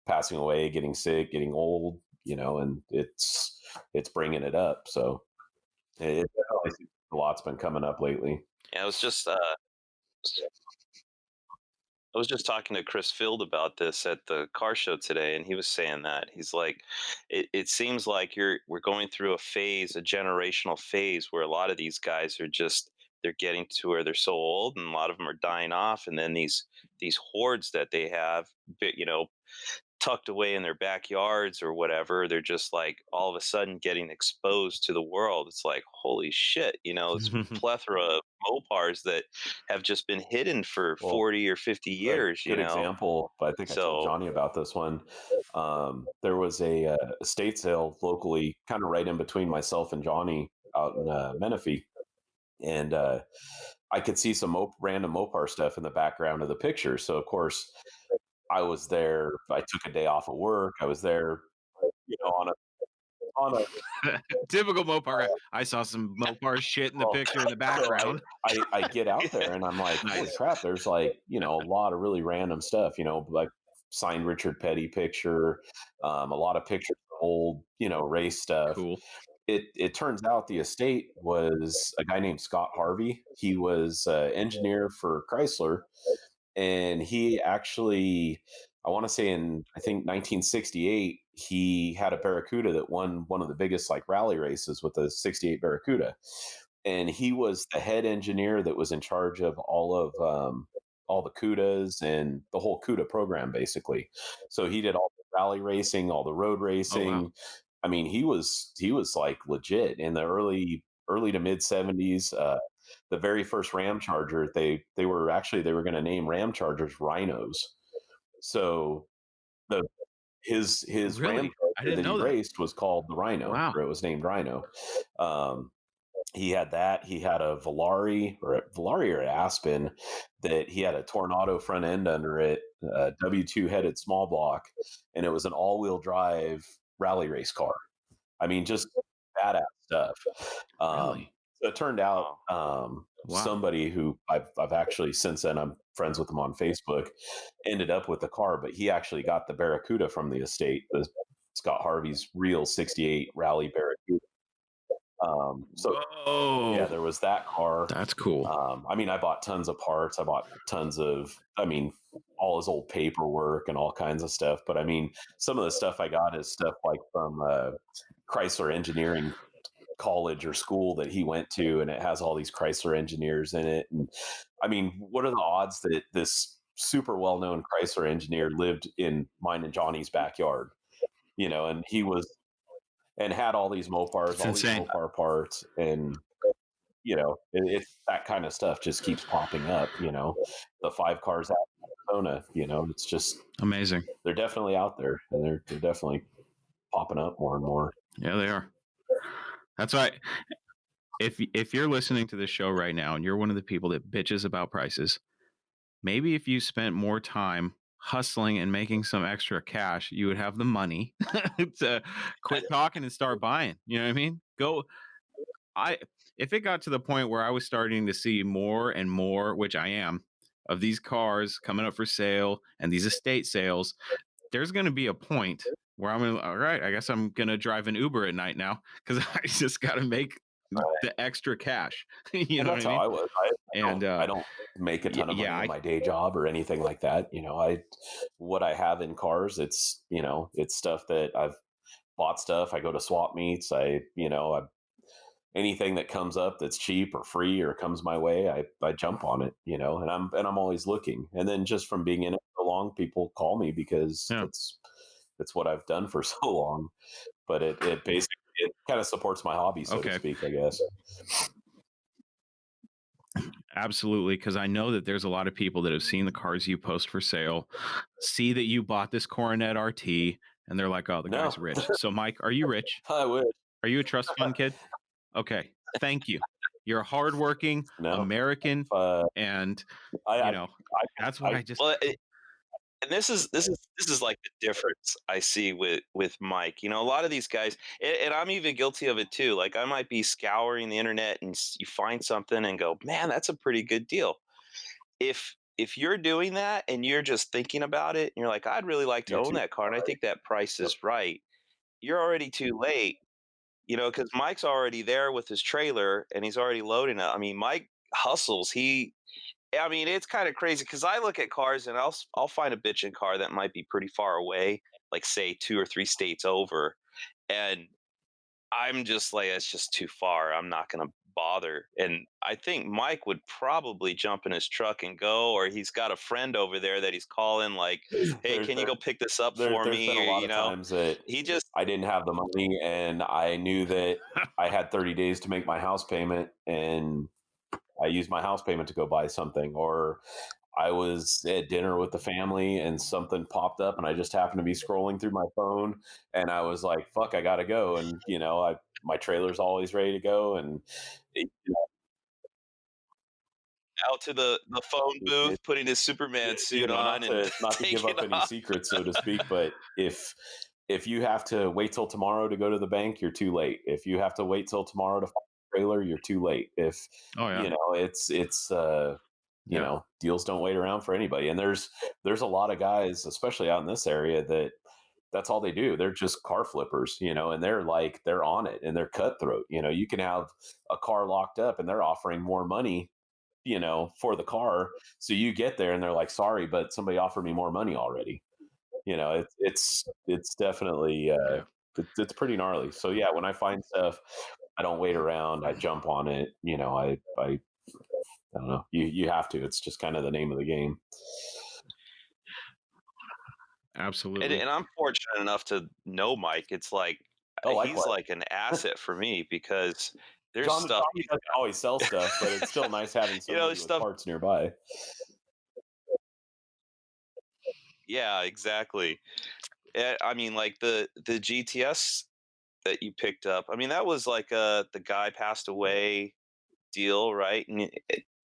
passing away, getting sick, getting old, and it's bringing it up. So it definitely, a lot's been coming up lately. Yeah, I was just talking to Chris Field about this at the car show today, and he was saying that he's like, it seems like we're going through a generational phase where a lot of these guys are they're getting to where they're so old, and a lot of them are dying off, and then these hoards that they have, tucked away in their backyards or whatever, they're just like all of a sudden getting exposed to the world. It's like, holy shit, it's a plethora of Mopars that have just been hidden for 40 or 50 years. Good example, but I think I told Johnny about this one. There was a estate sale locally, kind of right in between myself and Johnny out in Menifee. And I could see some random Mopar stuff in the background of the picture. So, of course, I was there. I took a day off of work. I was there, on a typical Mopar guy. I saw some Mopar shit in the picture in the background. So I get out there and I'm like, holy crap, there's like, a lot of really random stuff, like signed Richard Petty picture, a lot of pictures of old, race stuff. Cool. It turns out the estate was a guy named Scott Harvey. He was an engineer for Chrysler. And he actually, I want to say I think 1968, he had a Barracuda that won one of the biggest rally races with the 68 Barracuda. And he was the head engineer that was in charge of all the CUDAs and the whole CUDA program, basically. So he did all the rally racing, all the road racing. Oh, wow. I mean, he was like legit in the early to mid 70s. the very first Ram Charger, they were going to name Ram Chargers Rhinos. So the his Really? Ram I Charger didn't that he know that. raced was called the Rhino, Wow. or it was named Rhino. He had that. He had a Volare or Aspen that he had a Tornado front end under it, a W2 headed small block, and it was an all-wheel drive rally race car. I mean, just badass stuff. Really? So it turned out somebody who I've actually, since then I'm friends with him on Facebook, ended up with the car, but he actually got the Barracuda from the estate, the Scott Harvey's real 68 Rally Barracuda. So Whoa. yeah, there was that car. That's cool. I mean, I bought tons of parts. I bought tons of, all his old paperwork and all kinds of stuff. But I mean, some of the stuff I got is stuff like from Chrysler Engineering College or school that he went to, and it has all these Chrysler engineers in it. And I mean, what are the odds that this super well-known Chrysler engineer lived in mine and Johnny's backyard? And he was, and had all these Mopars, these Mopar parts, and it's that kind of stuff just keeps popping up. The 5 cars out in Arizona, it's just amazing. They're definitely out there, and they're definitely popping up more and more. Yeah, they are. That's right. If you're listening to this show right now and you're one of the people that bitches about prices, maybe if you spent more time hustling and making some extra cash, you would have the money to quit talking and start buying. You know what I mean? If it got to the point where I was starting to see more and more, which I am, of these cars coming up for sale and these estate sales, there's going to be a point where I'm all right, I guess I'm going to drive an Uber at night now, because I just got to make the extra cash. You know what I mean? I was. I don't make a ton of money in my day job or anything like that. What I have in cars, it's stuff that I've bought stuff. I go to swap meets. Anything that comes up that's cheap or free or comes my way, I jump on it, and I'm always looking. And then just from being in it so long, people call me because it's what I've done for so long. But it basically, it kind of supports my hobby, so to speak, I guess. Absolutely, because I know that there's a lot of people that have seen the cars you post for sale, see that you bought this Coronet RT, and they're like, oh, the guy's rich. So, Mike, are you rich? I wish. Are you a trust fund kid? Okay, thank you. You're a hardworking American, and that's what I just. Well, and this is like the difference I see with Mike. A lot of these guys, and I'm even guilty of it too. Like, I might be scouring the internet and you find something and go, man, that's a pretty good deal. If you're doing that and you're just thinking about it and you're like, I'd really like to own that car, and I think that price is right, you're already too late. Because Mike's already there with his trailer and he's already loading it. I mean, Mike hustles. It's kind of crazy because I look at cars and I'll find a bitchin' car that might be pretty far away, like say 2 or 3 states over, and I'm just like, it's just too far. I'm not going to bother. And I think Mike would probably jump in his truck and go, or he's got a friend over there that he's calling, like, hey, can you go pick this up for me? There's been a lot of times that I didn't have the money and I knew that I had 30 days to make my house payment, and I used my house payment to go buy something. Or I was at dinner with the family and something popped up and I just happened to be scrolling through my phone and I was like, fuck, I gotta go. And my trailer's always ready to go, and out to the phone booth, putting his Superman suit on, and not to give up any secrets, so to speak, but if you have to wait till tomorrow to go to the bank, you're too late. If you have to wait till tomorrow to find a trailer, you're too late. If it's deals don't wait around for anybody. And there's a lot of guys, especially out in this area, that's all they do. They're just car flippers, and they're on it and they're cutthroat. You can have a car locked up and they're offering more money, for the car. So you get there and they're like, sorry, but somebody offered me more money already. It's definitely, it's pretty gnarly. So yeah, when I find stuff, I don't wait around. I jump on it. I don't know. You have to. It's just kind of the name of the game. Absolutely. And I'm fortunate enough to know Mike. It's like he's like an asset for me, because There's John stuff. doesn't always sell stuff, but it's still nice having somebody with stuff. parts nearby. Yeah, exactly. I mean, like the GTS that you picked up. I mean, that was like the guy passed away deal, right? And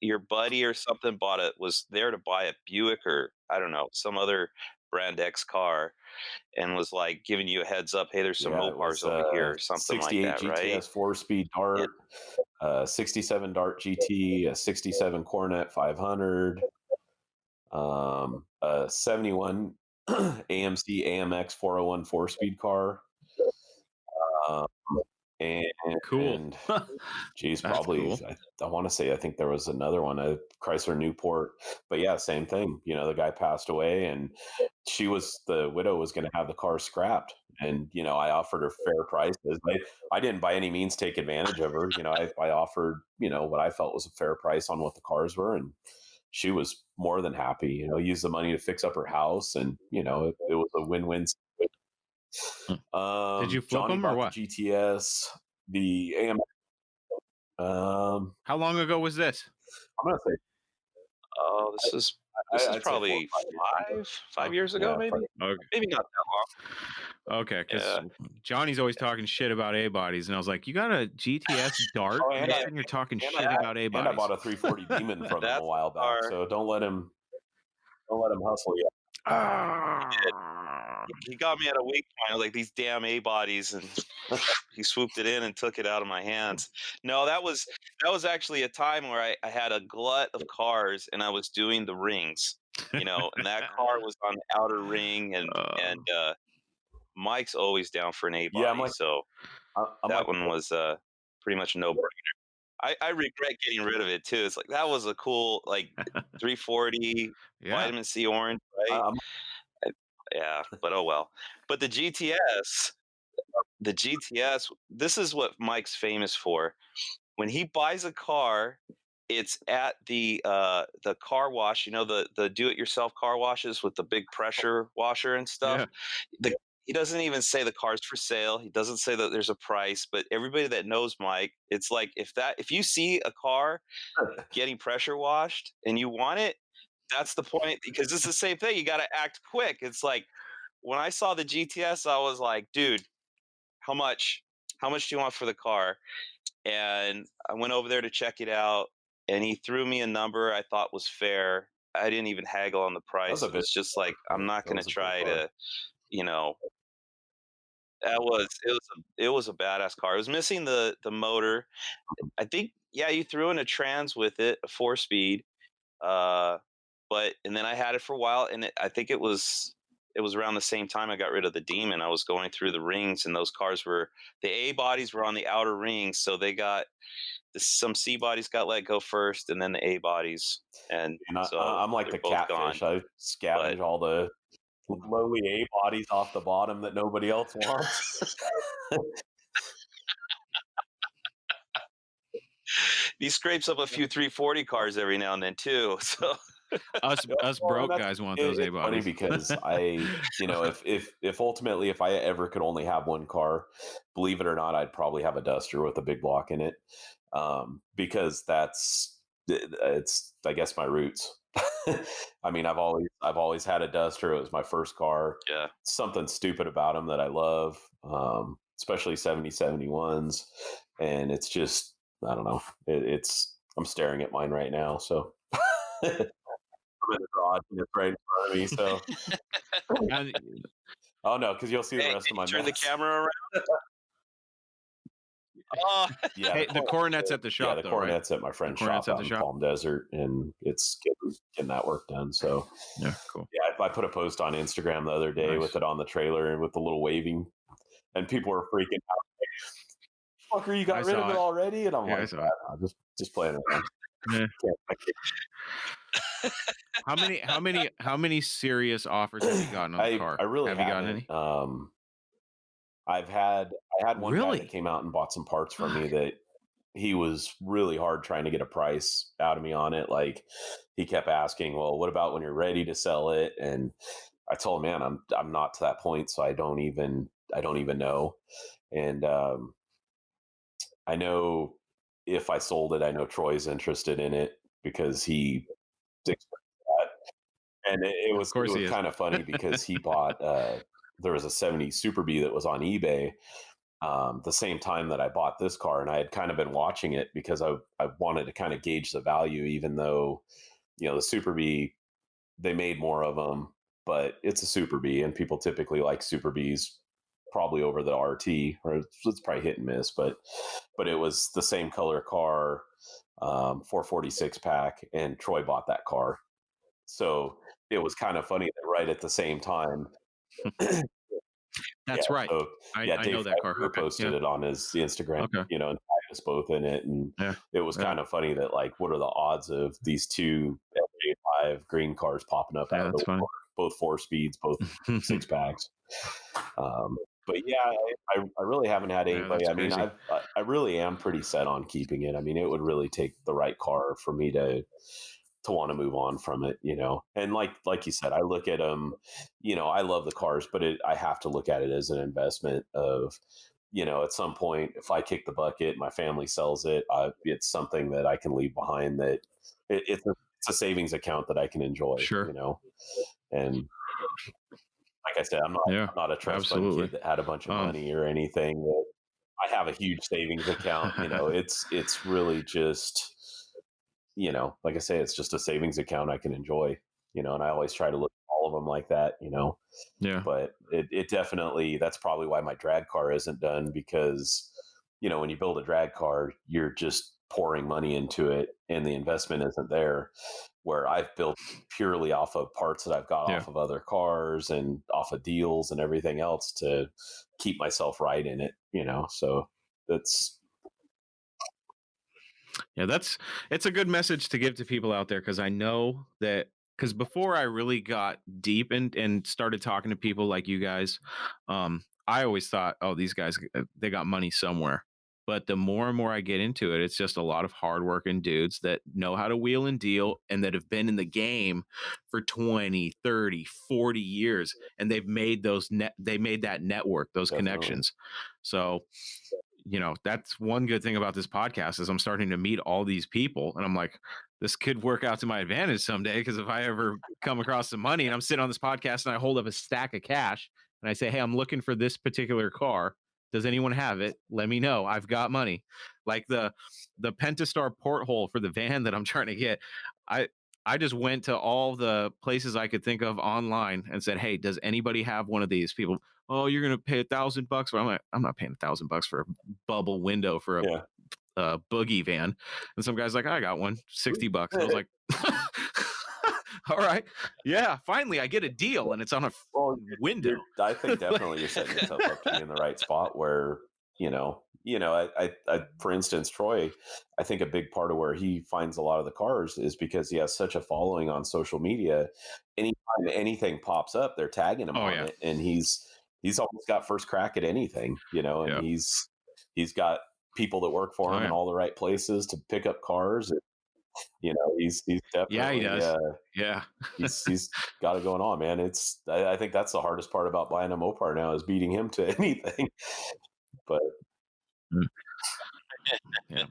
your buddy or something was there to buy a Buick or I don't know, some other brand X car, and was like giving you a heads up, hey, there's some Mopars over here or something like 68 that, right? GTS 4-speed Dart, 67 Dart GT, a 67 Coronet 500, a 71 AMC AMX 401 4-speed car. And cool. Geez, probably cool. I want to say I think there was another one, a Chrysler Newport, but yeah, same thing. You know, the guy passed away, and the widow was going to have the car scrapped, and you know, I offered her fair prices. I didn't by any means take advantage of her. You know, I offered what I felt was a fair price on what the cars were, and she was more than happy. You know, used the money to fix up her house, and it was a win-win. Did you flip Johnny them or what? The GTS, the AM. How long ago was this? I'm gonna say. Oh, this is probably 5 years ago, maybe. Okay. Maybe not that long. Okay, because Johnny's always talking shit about A bodies, and I was like, "You got a GTS Dart, and you're talking shit about A bodies." And I bought a 340 Demon from him a while back, so don't let him hustle you. He got me at a weak point. Like these damn A bodies, and he swooped it in and took it out of my hands. No, that was actually a time where I had a glut of cars and I was doing the rings, and that car was on the outer ring, and Mike's always down for an A body, so that one was pretty much a no-brainer. I regret getting rid of it too. It's like that was a cool 340 vitamin C orange, right? Yeah, but oh well. But the GTS, this is what Mike's famous for. When he buys a car, it's at the car wash. The do-it-yourself car washes with the big pressure washer and stuff. Yeah. He doesn't even say the car's for sale. He doesn't say that there's a price. But everybody that knows Mike, it's like if you see a car getting pressure washed and you want it, that's the point, because it's the same thing. You got to act quick. It's like when I saw the GTS, I was like, dude, how much? How much do you want for the car? And I went over there to check it out, and he threw me a number I thought was fair. I didn't even haggle on the price. It was just like, I'm not going to try to, it was a badass car. It was missing the motor. I think, you threw in a trans with it, a 4-speed. And then I had it for a while, and I think it was around the same time I got rid of the Demon. I was going through the rings, and those cars the A bodies were on the outer rings, so they got some C bodies got let go first, and then the A bodies. And so I'm like the catfish. I scavenge all the lowly A bodies off the bottom that nobody else wants. He scrapes up a few 340 cars every now and then too. So us broke guys want those A bodies. Funny because if ultimately if I ever could only have one car, believe it or not, I'd probably have a Duster with a big block in it, because it's I guess my roots. I mean, I've always had a Duster. It was my first car. Yeah, something stupid about them that I love, especially 70-71s, and it's just. I don't know. I'm staring at mine right now, so I'm in the garage and it's right in front of me. So, oh no, because you'll see the rest of my. Turn the camera around. Yeah, hey, the Coronet's at the shop. Yeah, the Coronet's at my friend's shop out in Palm Desert, and it's getting that work done. So, yeah, cool. Yeah, I put a post on Instagram the other day with it on the trailer and with the little waving, and people were freaking out. Fucker, you got rid of it already? And I'm like, I'm just playing around. Yeah. How many serious offers have you gotten on the car? I really haven't. Have you gotten any? I had one guy that came out and bought some parts from me that he was really hard trying to get a price out of me on it. Like he kept asking, well, what about when you're ready to sell it? And I told him, man, I'm not to that point, so I don't even know. And I know if I sold it, I know Troy's interested in it because he sticks with that. And it Of was course he is. kind of funny because he bought there was a 70 Super Bee that was on eBay the same time that I bought this car, and I had kind of been watching it because I wanted to kind of gauge the value, even though the Super Bee, they made more of them, but it's a Super Bee, and people typically like Super Bees probably over the RT, or it's probably hit and miss, but it was the same color car, 446 pack, and Troy bought that car. So it was kind of funny that right at the same time. That's right. So, I Dave know that car. Okay. posted it on his Instagram, Okay. and tagged us both in it. And it was kind of funny that, like, what are the odds of these two LJ5 green cars popping up out of the woodwork? Both 4 speeds, both 6 packs. But yeah, I really haven't had anybody. I mean, I really am pretty set on keeping it. I mean, it would really take the right car for me to want to move on from it, And like you said, I look at them, I love the cars, but I have to look at it as an investment of, at some point, if I kick the bucket, my family sells it, it's something that I can leave behind, that it's a savings account that I can enjoy, and like I said, I'm not a trust fund kid that had a bunch of money or anything. I have a huge savings account. It's really just, like I say, it's just a savings account I can enjoy. And I always try to look at all of them like that. Yeah. But it definitely, that's probably why my drag car isn't done, because when you build a drag car, you're just pouring money into it, and the investment isn't there. Where I've built purely off of parts that I've got off of other cars and off of deals and everything else to keep myself right in it, so that's. Yeah, it's a good message to give to people out there, because I know that, because before I really got deep and started talking to people like you guys, I always thought, oh, these guys, they got money somewhere. But the more and more I get into it, it's just a lot of hardworking dudes that know how to wheel and deal, and that have been in the game for 20, 30, 40 years. And they've made they made that network, those connections. So, that's one good thing about this podcast, is I'm starting to meet all these people, and I'm like, this could work out to my advantage someday. Because if I ever come across some money and I'm sitting on this podcast and I hold up a stack of cash and I say, hey, I'm looking for this particular car, does anyone have it? Let me know. I've got money. Like the Pentastar porthole for the van that I'm trying to get. I just went to all the places I could think of online and said, hey, does anybody have one of these? People, oh, you're going to pay $1,000 for it. I'm like, I'm not paying $1,000 for a bubble window for a boogie van. And some guy's like, I got one, $60. I was like, all right. Yeah, finally I get a deal, and it's on a window. I think definitely you're setting yourself up to be in the right spot where, I for instance, Troy, I think a big part of where he finds a lot of the cars is because he has such a following on social media. Anytime anything pops up, they're tagging him on it, and he's almost got first crack at anything, and he's got people that work for him in all the right places to pick up cars. And, he's definitely, he does. he's got it going on, man. I think that's the hardest part about buying a Mopar now, is beating him to anything. But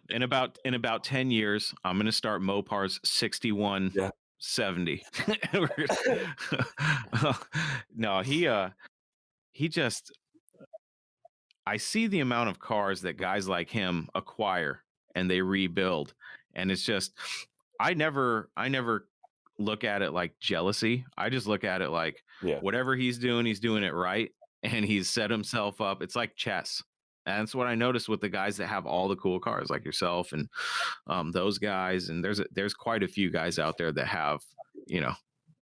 in about 10 years, I'm going to start Mopars 6170. No, he just, I see the amount of cars that guys like him acquire and they rebuild. And it's just, I never look at it like jealousy. I just look at it like, whatever he's doing it right. And he's set himself up. It's like chess. And that's what I noticed with the guys that have all the cool cars, like yourself and those guys. And there's quite a few guys out there that have,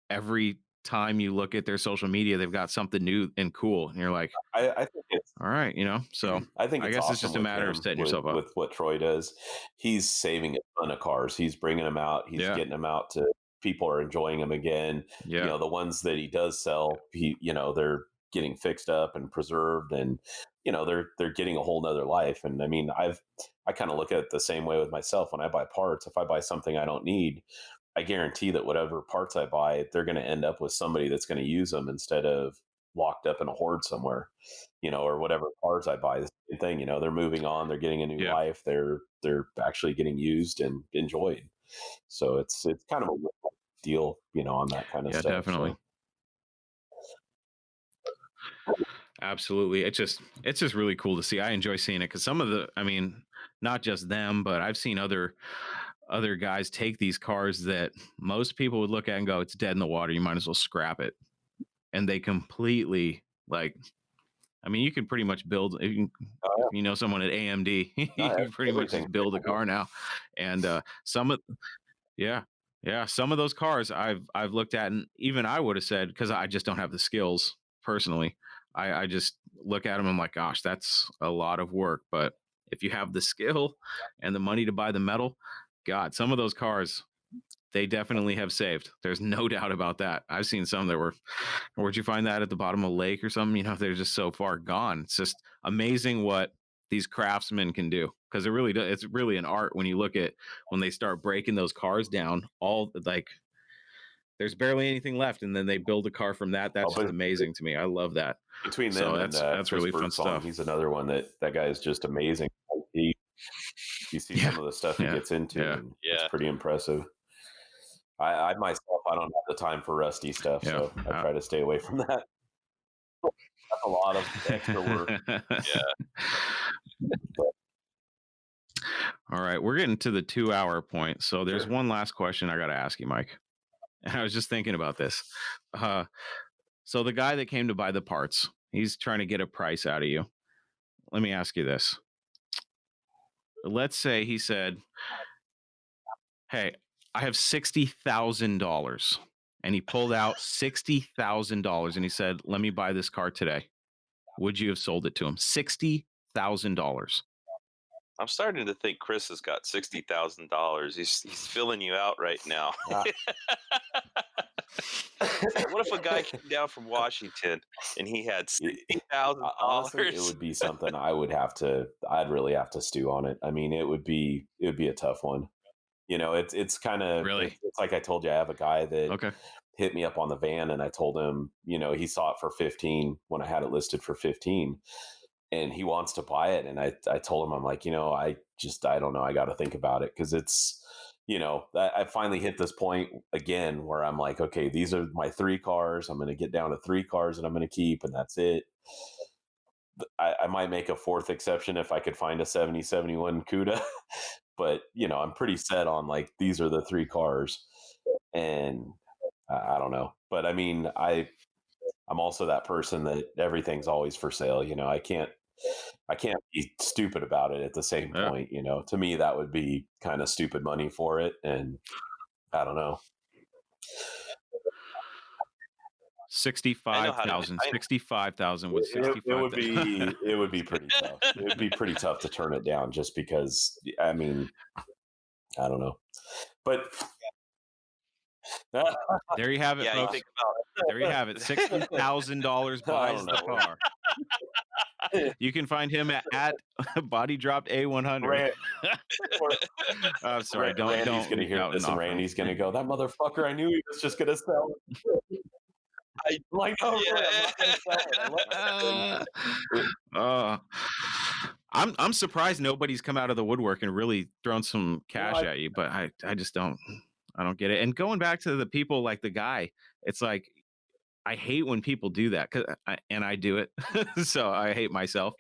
every time you look at their social media, they've got something new and cool. And you're like, I think it's all right, so I guess awesome, it's just a matter of setting yourself up. With what Troy does, he's saving a ton of cars. He's bringing them out. He's getting them out to people are enjoying them again. The ones that he does sell, they're getting fixed up and preserved, and they're getting a whole nother life. And I mean, I kind of look at it the same way with myself. When I buy parts, if I buy something I don't need, I guarantee that whatever parts I buy, they're going to end up with somebody that's going to use them instead of locked up in a hoard somewhere, or whatever cars I buy, the same thing, they're moving on, they're getting a new life, they're actually getting used and enjoyed. So it's kind of a deal, on that kind of stuff. Definitely. So. Absolutely. It's just really cool to see. I enjoy seeing it because some of not just them, but I've seen other guys take these cars that most people would look at and go, it's dead in the water, you might as well scrap it. And they completely, you can pretty much build, someone at AMD, you can pretty much just build a car now. And some of those cars I've looked at, and even I would have said, because I just don't have the skills personally, I just look at them and I'm like, gosh, that's a lot of work. But if you have the skill and the money to buy the metal, God, some of those cars, they definitely have saved. There's no doubt about that. I've seen some that were, where'd you find that, at the bottom of a lake or something? They're just so far gone. It's just amazing what these craftsmen can do, because it's really an art when you look at when they start breaking those cars down, there's barely anything left, and then they build a car from that. That's just amazing to me. I love that. Between them and that's really fun stuff. He's another one that guy is just amazing. You see some of the stuff he gets into, and it's pretty impressive. I myself, I don't have the time for rusty stuff, so I try to stay away from that. That's a lot of extra work. All right, we're getting to the 2-hour point, so there's one last question I got to ask you, Mike. And I was just thinking about this. So the guy that came to buy the parts, he's trying to get a price out of you. Let me ask you this. Let's say he said, hey, I have $60,000. And he pulled out $60,000 and he said, let me buy this car today. Would you have sold it to him? $60,000. I'm starting to think Chris has got $60,000. He's filling you out right now. What if a guy came down from Washington and he had $60,000? Honestly, it would be something I'd really have to stew on it. It would be a tough one. It's kind of really, it's like I told you, I have a guy that hit me up on the van, and I told him, he saw it for 15 when I had it listed for 15. And he wants to buy it. And I told him, I'm like, I don't know. I got to think about it. Cause it's, I finally hit this point again where I'm like, okay, these are my 3 cars. I'm going to get down to 3 cars that I'm going to keep, and that's it. I might make a 4th exception if I could find a 70-71 CUDA, but I'm pretty set on these are the 3 cars, and I don't know. But I'm also that person that everything's always for sale. I can't be stupid about it at the same point. To me, that would be kind of stupid money for it. And I don't know. 65,000. 65,000 with 65,000. It would be pretty tough. It would be pretty tough to turn it down, just because, I don't know. But there you have it, folks. There you have it. $60,000 buys the car. You can find him at Body Dropped A100. Sorry, Randy's going to hear this, and Randy's going to go, that motherfucker, I knew he was just going to sell it. I'm surprised nobody's come out of the woodwork and really thrown some cash at you, but I just don't get it. And going back to the people like the guy, it's like, I hate when people do that, and I do it. So I hate myself.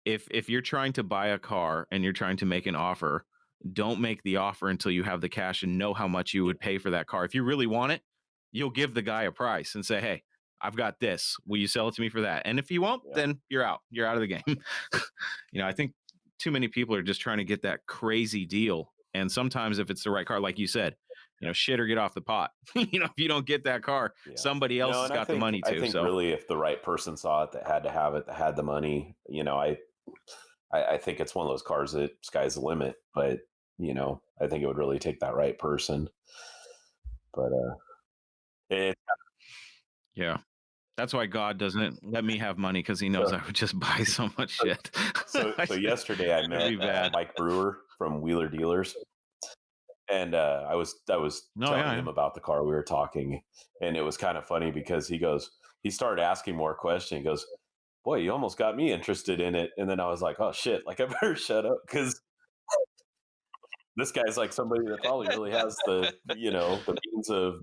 If you're trying to buy a car and you're trying to make an offer, don't make the offer until you have the cash and know how much you would pay for that car. If you really want it, you'll give the guy a price and say, hey, I've got this. Will you sell it to me for that? And if you won't, then you're out. You're out of the game. I think too many people are just trying to get that crazy deal. And sometimes if it's the right car, like you said, shit or get off the pot. If you don't get that car, somebody else has got the money too. I think really, if the right person saw it, that had to have it, that had the money, I think it's one of those cars that sky's the limit. But I think it would really take that right person. But that's why God doesn't let me have money, because He knows I would just buy so much shit. So yesterday I met Mike Brewer from Wheeler Dealers. And I was telling him about the car. We were talking, and it was kind of funny because he started asking more questions. He goes, "Boy, you almost got me interested in it." And then I was like, "Oh shit! Like I better shut up because this guy's like somebody that probably really has the the means of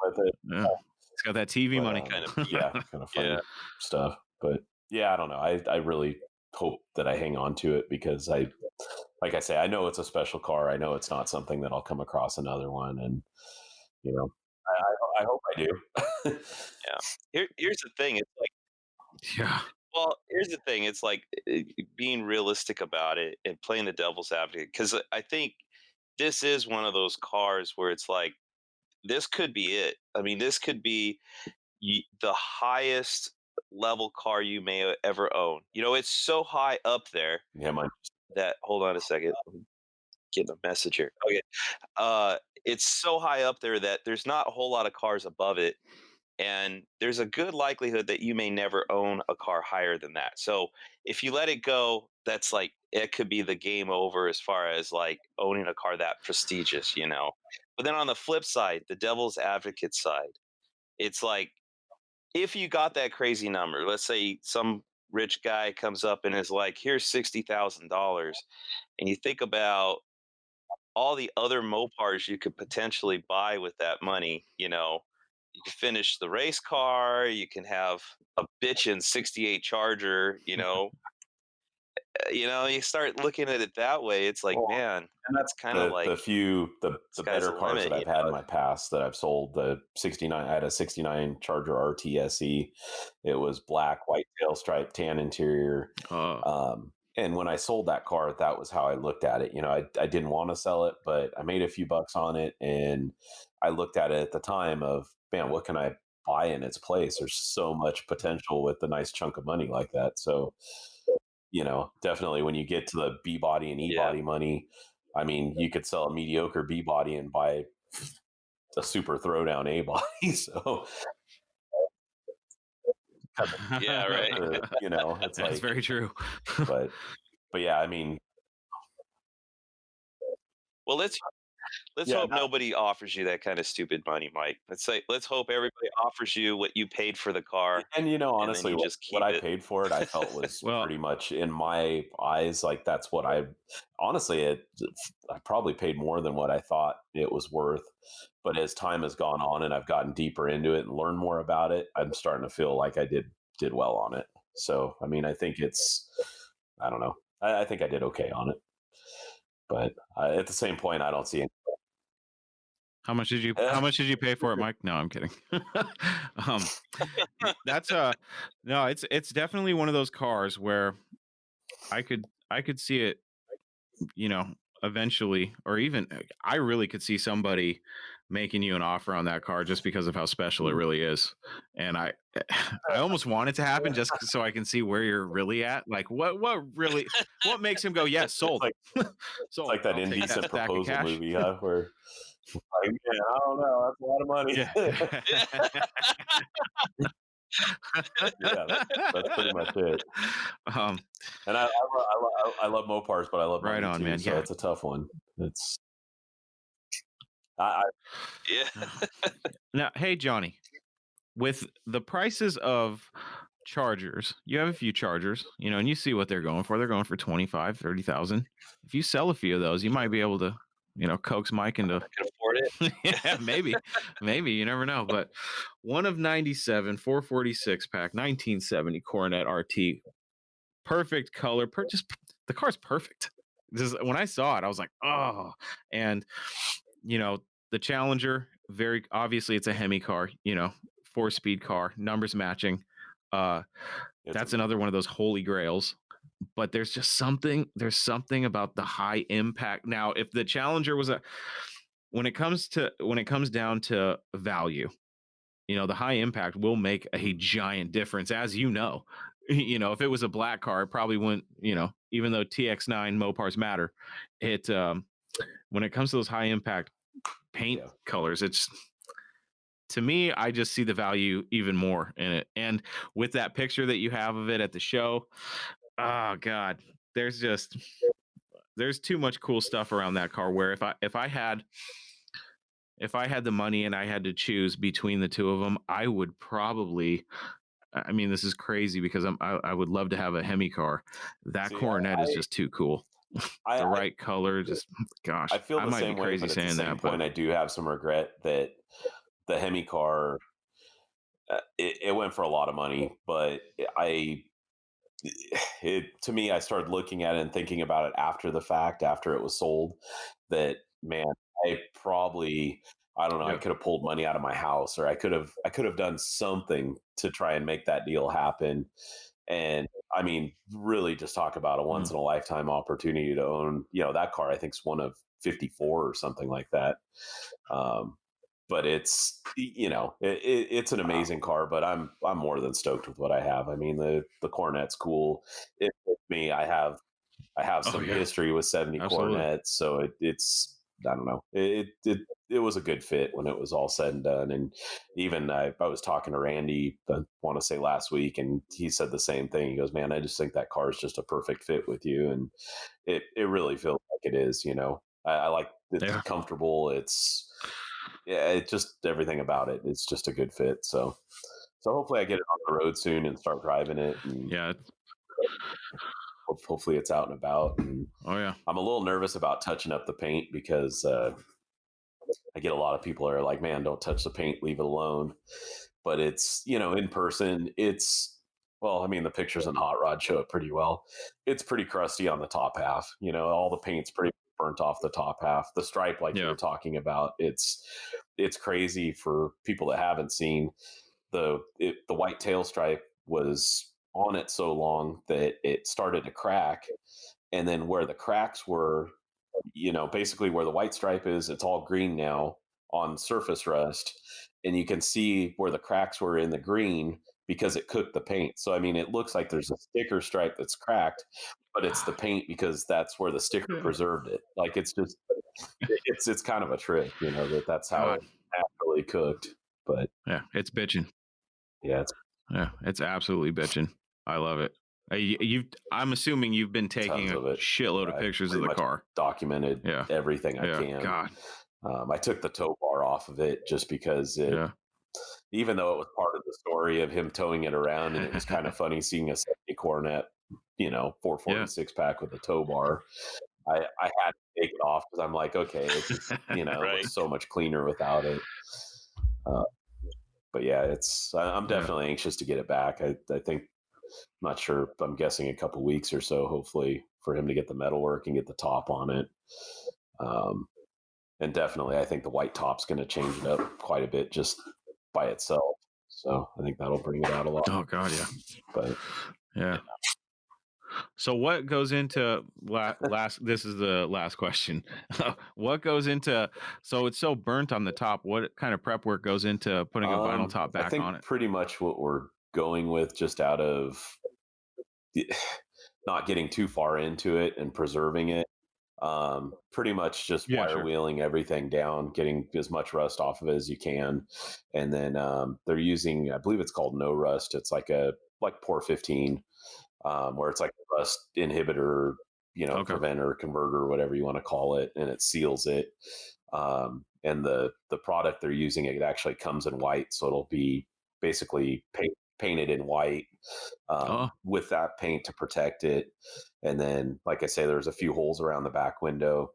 with it." Yeah. It's got that TV money. Kind of funny stuff. But yeah, I don't know. I really hope that I hang on to it because like I say, I know it's a special car. I know it's not something that I'll come across another one, and I hope I do. Here's the thing. It's like, well, here's the thing. It's like being realistic about it and playing the devil's advocate, because I think this is one of those cars where it's like, this could be it. I mean, this could be the highest level car you may ever own. It's so high up there. Yeah, mine. That, hold on a second. I'm getting a message here. Okay. It's so high up there that there's not a whole lot of cars above it. And there's a good likelihood that you may never own a car higher than that. So if you let it go, that's like, it could be the game over as far as like owning a car that prestigious, But then on the flip side, the devil's advocate side, it's like, if you got that crazy number, let's say some rich guy comes up and is like, here's $60,000. And you think about all the other Mopars you could potentially buy with that money, you can finish the race car, you can have a bitchin' 68 Charger, you start looking at it that way. It's like, man, and that's kind of like the better cars that I've had in my past that I've sold. The 69, I had a 69 Charger RTSE. It was black, white tail stripe, tan interior. And when I sold that car, that was how I looked at it. I didn't want to sell it, but I made a few bucks on it. And I looked at it at the time of, man, what can I buy in its place? There's so much potential with a nice chunk of money like that. So, definitely when you get to the B body and E body money, I mean, you could sell a mediocre B body and buy a super throwdown A body. So, yeah, right. It's that's like, very true. but yeah, I mean, well, let's hope nobody offers you that kind of stupid money, Mike. Let's hope everybody offers you what you paid for the car. And honestly, what I paid for it, I felt was pretty much in my eyes, like that's what I probably paid more than what I thought it was worth. But as time has gone on and I've gotten deeper into it and learned more about it, I'm starting to feel like I did well on it. So, I mean, I think I don't know. I think I did okay on it. But at the same point, I don't see any. How much did you pay for it, Mike? No, I'm kidding. That's no, it's definitely one of those cars where I could see it, eventually, or even I really could see somebody making you an offer on that car just because of how special it really is. And I almost want it to happen just so I can see where you're really at. Like what makes him go, yes, sold. Sold. Like that indecent proposal movie, where like, man, I don't know, that's a lot of money. Yeah, that's pretty much it. And I love Mopars, but I love right on, too, man. So it's a tough one. It's yeah. Now, hey, Johnny, with the prices of Chargers, you have a few Chargers, and you see what they're going for. They're going for 25, 30,000. If you sell a few of those, you might be able to, coax Mike into. I can afford it. Yeah, maybe you never know. But one of 97, 446 pack, 1970 Coronet RT, perfect color. The car's perfect. When I saw it, I was like, oh, and the Challenger, very obviously it's a Hemi car, 4-speed car, numbers matching. That's another one of those holy grails. But there's something about the high impact. Now, if the Challenger was when it comes down to value, the high impact will make a giant difference, as if it was a black car, it probably wouldn't, even though TX9 Mopars matter, it when it comes to those high impact paint colors, to me, I just see the value even more in it. And with that picture that you have of it at the show, oh God, there's just there's too much cool stuff around that car where if I had the money and I had to choose between the two of them, I would probably, I mean, this is crazy because I would love to have a Hemi car. That Coronet is just too cool. The right color, just gosh. I feel the I might same be way, crazy but at the saying same that, point, but I do have some regret that the Hemi car, it went for a lot of money, but to me, I started looking at it and thinking about it after the fact, after it was sold, that man, I probably, I don't know, I yeah. could have pulled money out of my house, or I could have done something to try and make that deal happen. And I mean, really just talk about a once in a lifetime opportunity to own, that car, I think is one of 54 or something like that. But it's, it's an amazing car, but I'm more than stoked with what I have. I mean, the Coronet's cool. It with me, I have some history with 70 Absolutely. Coronets, so it's, I don't know. It was a good fit when it was all said and done. And even I was talking to Randy, I want to say last week, and he said the same thing. He goes, "Man, I just think that car is just a perfect fit with you," and it really feels like it is. I like it's comfortable. It's just everything about it. It's just a good fit. So hopefully I get it on the road soon and start driving it. And hopefully it's out and about. And I'm a little nervous about touching up the paint because I get a lot of people that are like, "Man, don't touch the paint, leave it alone." But it's, in person, well, I mean, the pictures in Hot Rod show it pretty well. It's pretty crusty on the top half. All the paint's pretty burnt off the top half. The stripe, like you were talking about, it's crazy for people that haven't seen. The white tail stripe was on it so long that it started to crack, and then where the cracks were, basically where the white stripe is, it's all green now on surface rust, and you can see where the cracks were in the green because it cooked the paint. So I mean, it looks like there's a sticker stripe that's cracked, but it's the paint because that's where the sticker preserved it. Like it's just it's kind of a trick, that's how it naturally cooked. But yeah, it's bitching. Yeah, it's absolutely bitching. I love it. I'm assuming you've been taking a shitload of pictures of the car. Documented everything I can. God. I took the tow bar off of it just because even though it was part of the story of him towing it around, and it was kind of funny seeing a 70 Coronet, 446 pack with a tow bar. I had to take it off because I'm like, okay, it's just, it looks so much cleaner without it. But yeah, I'm definitely anxious to get it back. I think, I'm not sure, I'm guessing a couple weeks or so, hopefully, for him to get the metalwork and get the top on it. And definitely, I think the white top's going to change it up quite a bit just by itself. So I think that'll bring it out a lot. Oh God, yeah. But yeah. So what goes into last? This is the last question. What goes into? So it's so burnt on the top. What kind of prep work goes into putting a vinyl top back on it? Pretty much what we're going with, just out of not getting too far into it and preserving it. Pretty much just wire wheeling everything down, getting as much rust off of it as you can, and then they're using, I believe it's called No Rust. It's like Por 15. Where it's like a rust inhibitor, preventer, converter, whatever you want to call it, and it seals it. And the product they're using, it actually comes in white, so it'll be basically painted in white with that paint to protect it. And then, like I say, there's a few holes around the back window.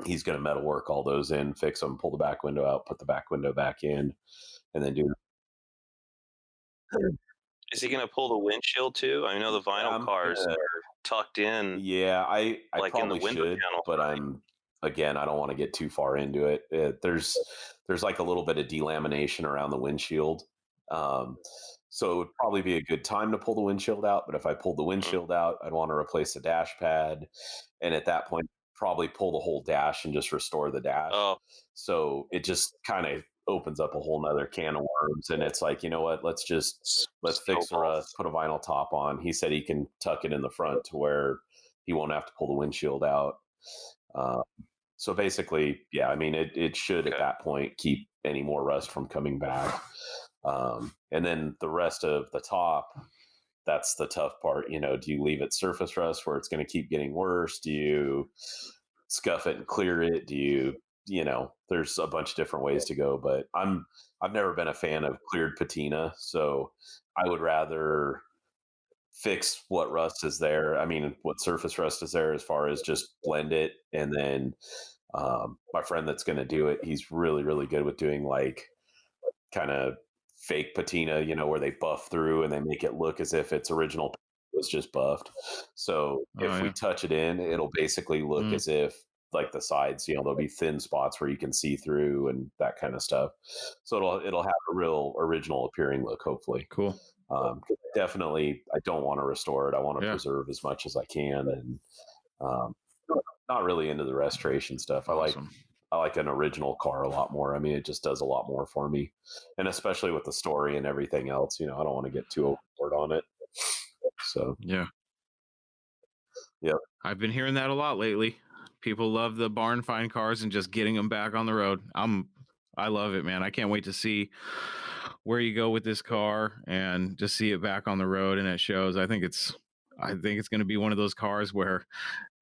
He's going to metalwork all those in, fix them, pull the back window out, put the back window back in, and then do. Is he going to pull the windshield too? I know the vinyl cars are tucked in. Yeah, I like probably in the window should, panel, but I don't want to get too far into it. There's like a little bit of delamination around the windshield. So it would probably be a good time to pull the windshield out. But if I pulled the windshield out, I'd want to replace the dash pad. And at that point, probably pull the whole dash and just restore the dash. So it just kind of opens up a whole nother can of worms. And it's like, you know what, let's fix the rust, put a vinyl top on. He said he can tuck it in the front to where he won't have to pull the windshield out. So basically, yeah, I mean, it should at that point keep any more rust from coming back. And then the rest of the top, that's the tough part. You know, do you leave it surface rust where it's going to keep getting worse? Do you scuff it and clear it? Do you know, there's a bunch of different ways to go, but I've never been a fan of cleared patina. So I would rather fix what rust is there. I mean, what surface rust is there, as far as just blend it. And then my friend that's going to do it, he's really, really good with doing like kind of fake patina, you know, where they buff through and they make it look as if its original was just buffed. So if we touch it in, it'll basically look as if like the sides, you know, there'll be thin spots where you can see through and that kind of stuff. So it'll have a real original appearing look, hopefully. Cool. Definitely, I don't want to restore it. I want to preserve as much as I can, and not really into the restoration stuff. Awesome. I like an original car a lot more. I mean, it just does a lot more for me, and especially with the story and everything else. You know, I don't want to get too overboard on it. So yeah. Yep. I've been hearing that a lot lately. People love the barn find cars and just getting them back on the road. I love it, man. I can't wait to see where you go with this car and just see it back on the road, and it shows. I think it's going to be one of those cars where,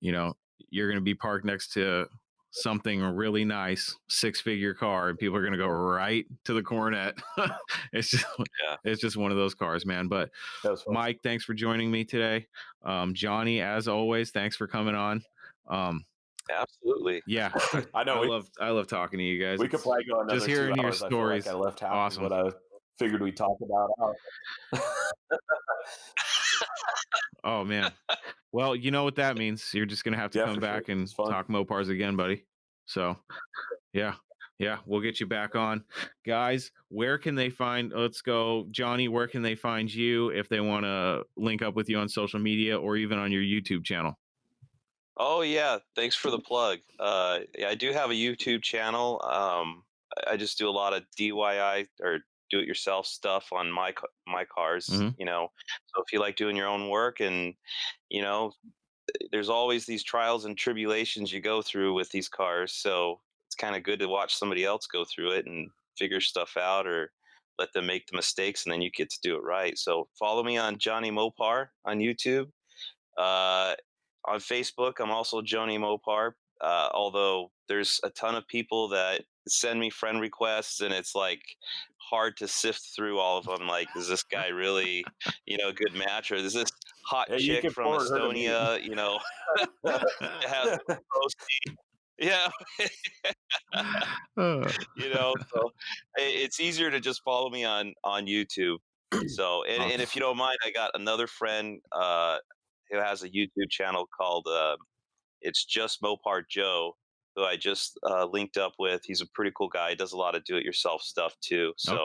you know, you're going to be parked next to something really nice, 6-figure car, and people are going to go right to the Coronet. It's just one of those cars, man. But Mike, thanks for joining me today. Jonny, as always, thanks for coming on. Absolutely. Yeah. I know. I love talking to you guys. We could probably go another just hearing 2 your hours. stories. I feel like I left half of what I figured we'd talk about. Oh man. Well, you know what that means. You're just gonna have to come back and talk Mopars again, buddy. So yeah, we'll get you back on. Guys, where can they find, let's go, Jonny, where can they find you if they want to link up with you on social media or even on your YouTube channel? Oh yeah, thanks for the plug. Yeah, I do have a YouTube channel. I just do a lot of DIY or do-it-yourself stuff on my cars. You know, so if you like doing your own work, and you know, there's always these trials and tribulations you go through with these cars. So it's kind of good to watch somebody else go through it and figure stuff out, or let them make the mistakes, and then you get to do it right. So follow me on Jonny Mopar on YouTube. On Facebook, I'm also Jonny Mopar. Although there's a ton of people that send me friend requests, and it's like hard to sift through all of them. Like, is this guy really, you know, a good match, or is this hot chick from Estonia, you know, has yeah, you know, so it's easier to just follow me on YouTube. So, and if you don't mind, I got another friend who has a YouTube channel called It's Just Mopar Joe, who I just linked up with. He's a pretty cool guy. He does a lot of do-it-yourself stuff too. So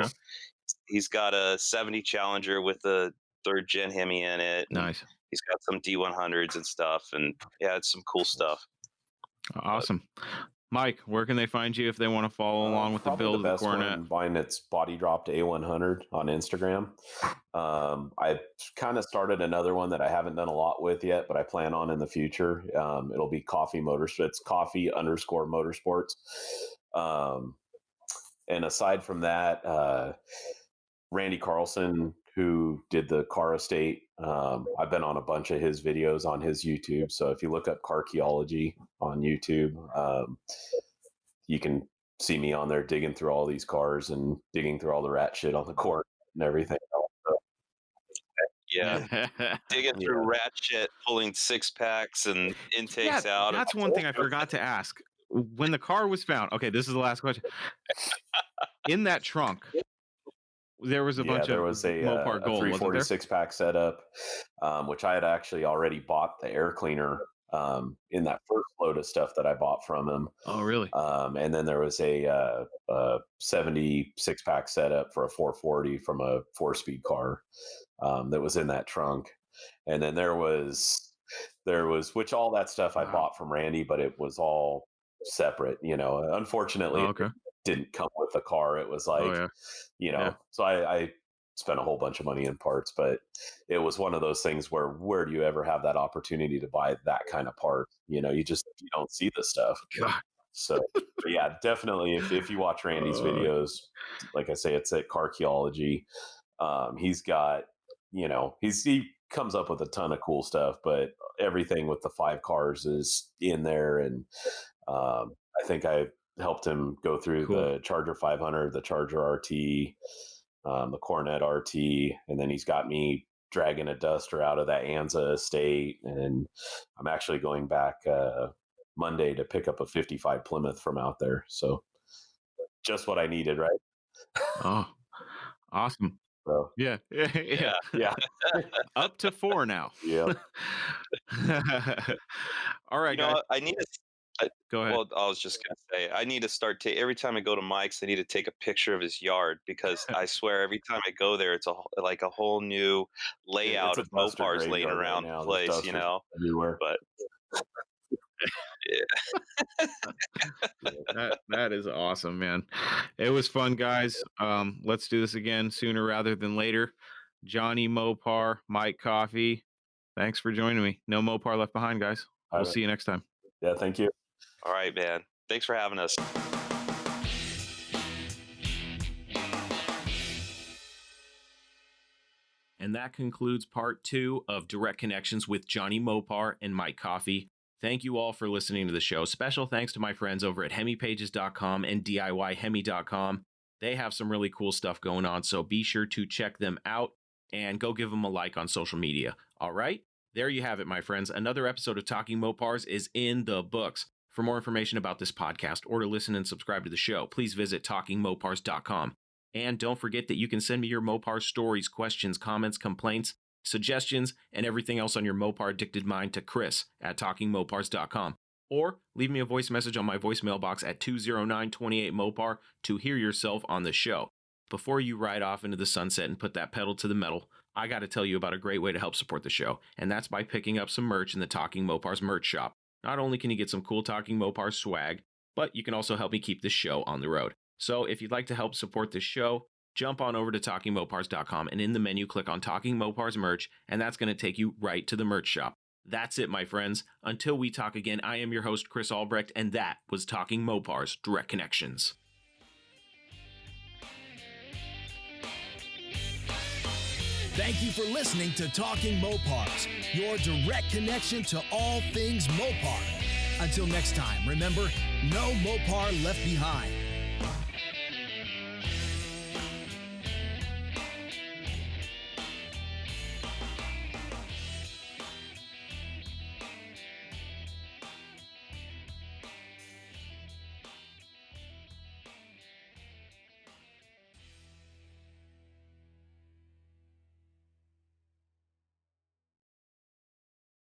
he's got a 70 Challenger with a 3rd gen Hemi in it. Nice. He's got some D100s and stuff, and yeah, it's some cool stuff. Awesome. Mike, where can they find you if they want to follow along with the build of the Coronet? Mine, it's body dropped A100 on Instagram. I kind of started another one that I haven't done a lot with yet, but I plan on in the future. It'll be Coffey Motorsports. It's Coffey_Motorsports. And aside from that, Randy Carlson, who did the car estate, I've been on a bunch of his videos on his YouTube. So if you look up Carkeology on YouTube, you can see me on there digging through all these cars and digging through all the rat shit on the court and everything else. So, yeah, digging through rat shit, pulling 6-packs and intakes out. That's one thing I forgot to ask. When the car was found, okay, this is the last question. In that trunk, there was a bunch of Mopar Gold. 346 pack setup, which I had actually already bought the air cleaner in that first load of stuff that I bought from him. Oh, really? And then there was a 76 pack setup for a 440 from a 4-speed car that was in that trunk. And then there was, which all that stuff I bought from Randy, but it was all separate, you know. Unfortunately, it didn't come with the car. It was like, you know, so I spent a whole bunch of money in parts, but it was one of those things where do you ever have that opportunity to buy that kind of part? You know, you don't see this stuff. God. So yeah, definitely. If you watch Randy's videos, like I say, it's at Carkeology. He's got he comes up with a ton of cool stuff, but everything with the 5 cars is in there. And I think I helped him go through the Charger 500, the Charger RT, the Coronet RT, and then he's got me dragging a Duster out of that Anza estate. And I'm actually going back Monday to pick up a 55 Plymouth from out there. So just what I needed, right? Oh, awesome. So, yeah. Up to 4 now. Yeah. All right, guys. I need to. Go ahead. Well, I was just gonna say I need to start every time I go to Mike's, I need to take a picture of his yard, because I swear every time I go there, it's like a whole new layout of Mopars laying around the place, everywhere. But that is awesome, man. It was fun, guys. Let's do this again sooner rather than later. Jonny Mopar, Mike Coffey, thanks for joining me. No Mopar left behind, guys. We'll see you next time. Yeah, thank you. All right, man. Thanks for having us. And that concludes part 2 of Direct Connections with Jonny Mopar and Mike Coffey. Thank you all for listening to the show. Special thanks to my friends over at HemiPages.com and DIYHemi.com. They have some really cool stuff going on, so be sure to check them out and go give them a like on social media. All right? There you have it, my friends. Another episode of Talking Mopars is in the books. For more information about this podcast or to listen and subscribe to the show, please visit TalkingMopars.com. And don't forget that you can send me your Mopar stories, questions, comments, complaints, suggestions, and everything else on your Mopar addicted mind to Chris at TalkingMopars.com. Or leave me a voice message on my voicemail box at 209-28-MOPAR to hear yourself on the show. Before you ride off into the sunset and put that pedal to the metal, I got to tell you about a great way to help support the show, and that's by picking up some merch in the Talking Mopars merch shop. Not only can you get some cool Talking Mopars swag, but you can also help me keep this show on the road. So if you'd like to help support this show, jump on over to TalkingMopars.com and in the menu click on Talking Mopars merch, and that's going to take you right to the merch shop. That's it, my friends. Until we talk again, I am your host, Chris Albrecht, and that was Talking Mopars Direct Connections. Thank you for listening to Talking Mopars, your direct connection to all things Mopar. Until next time, remember, no Mopar left behind.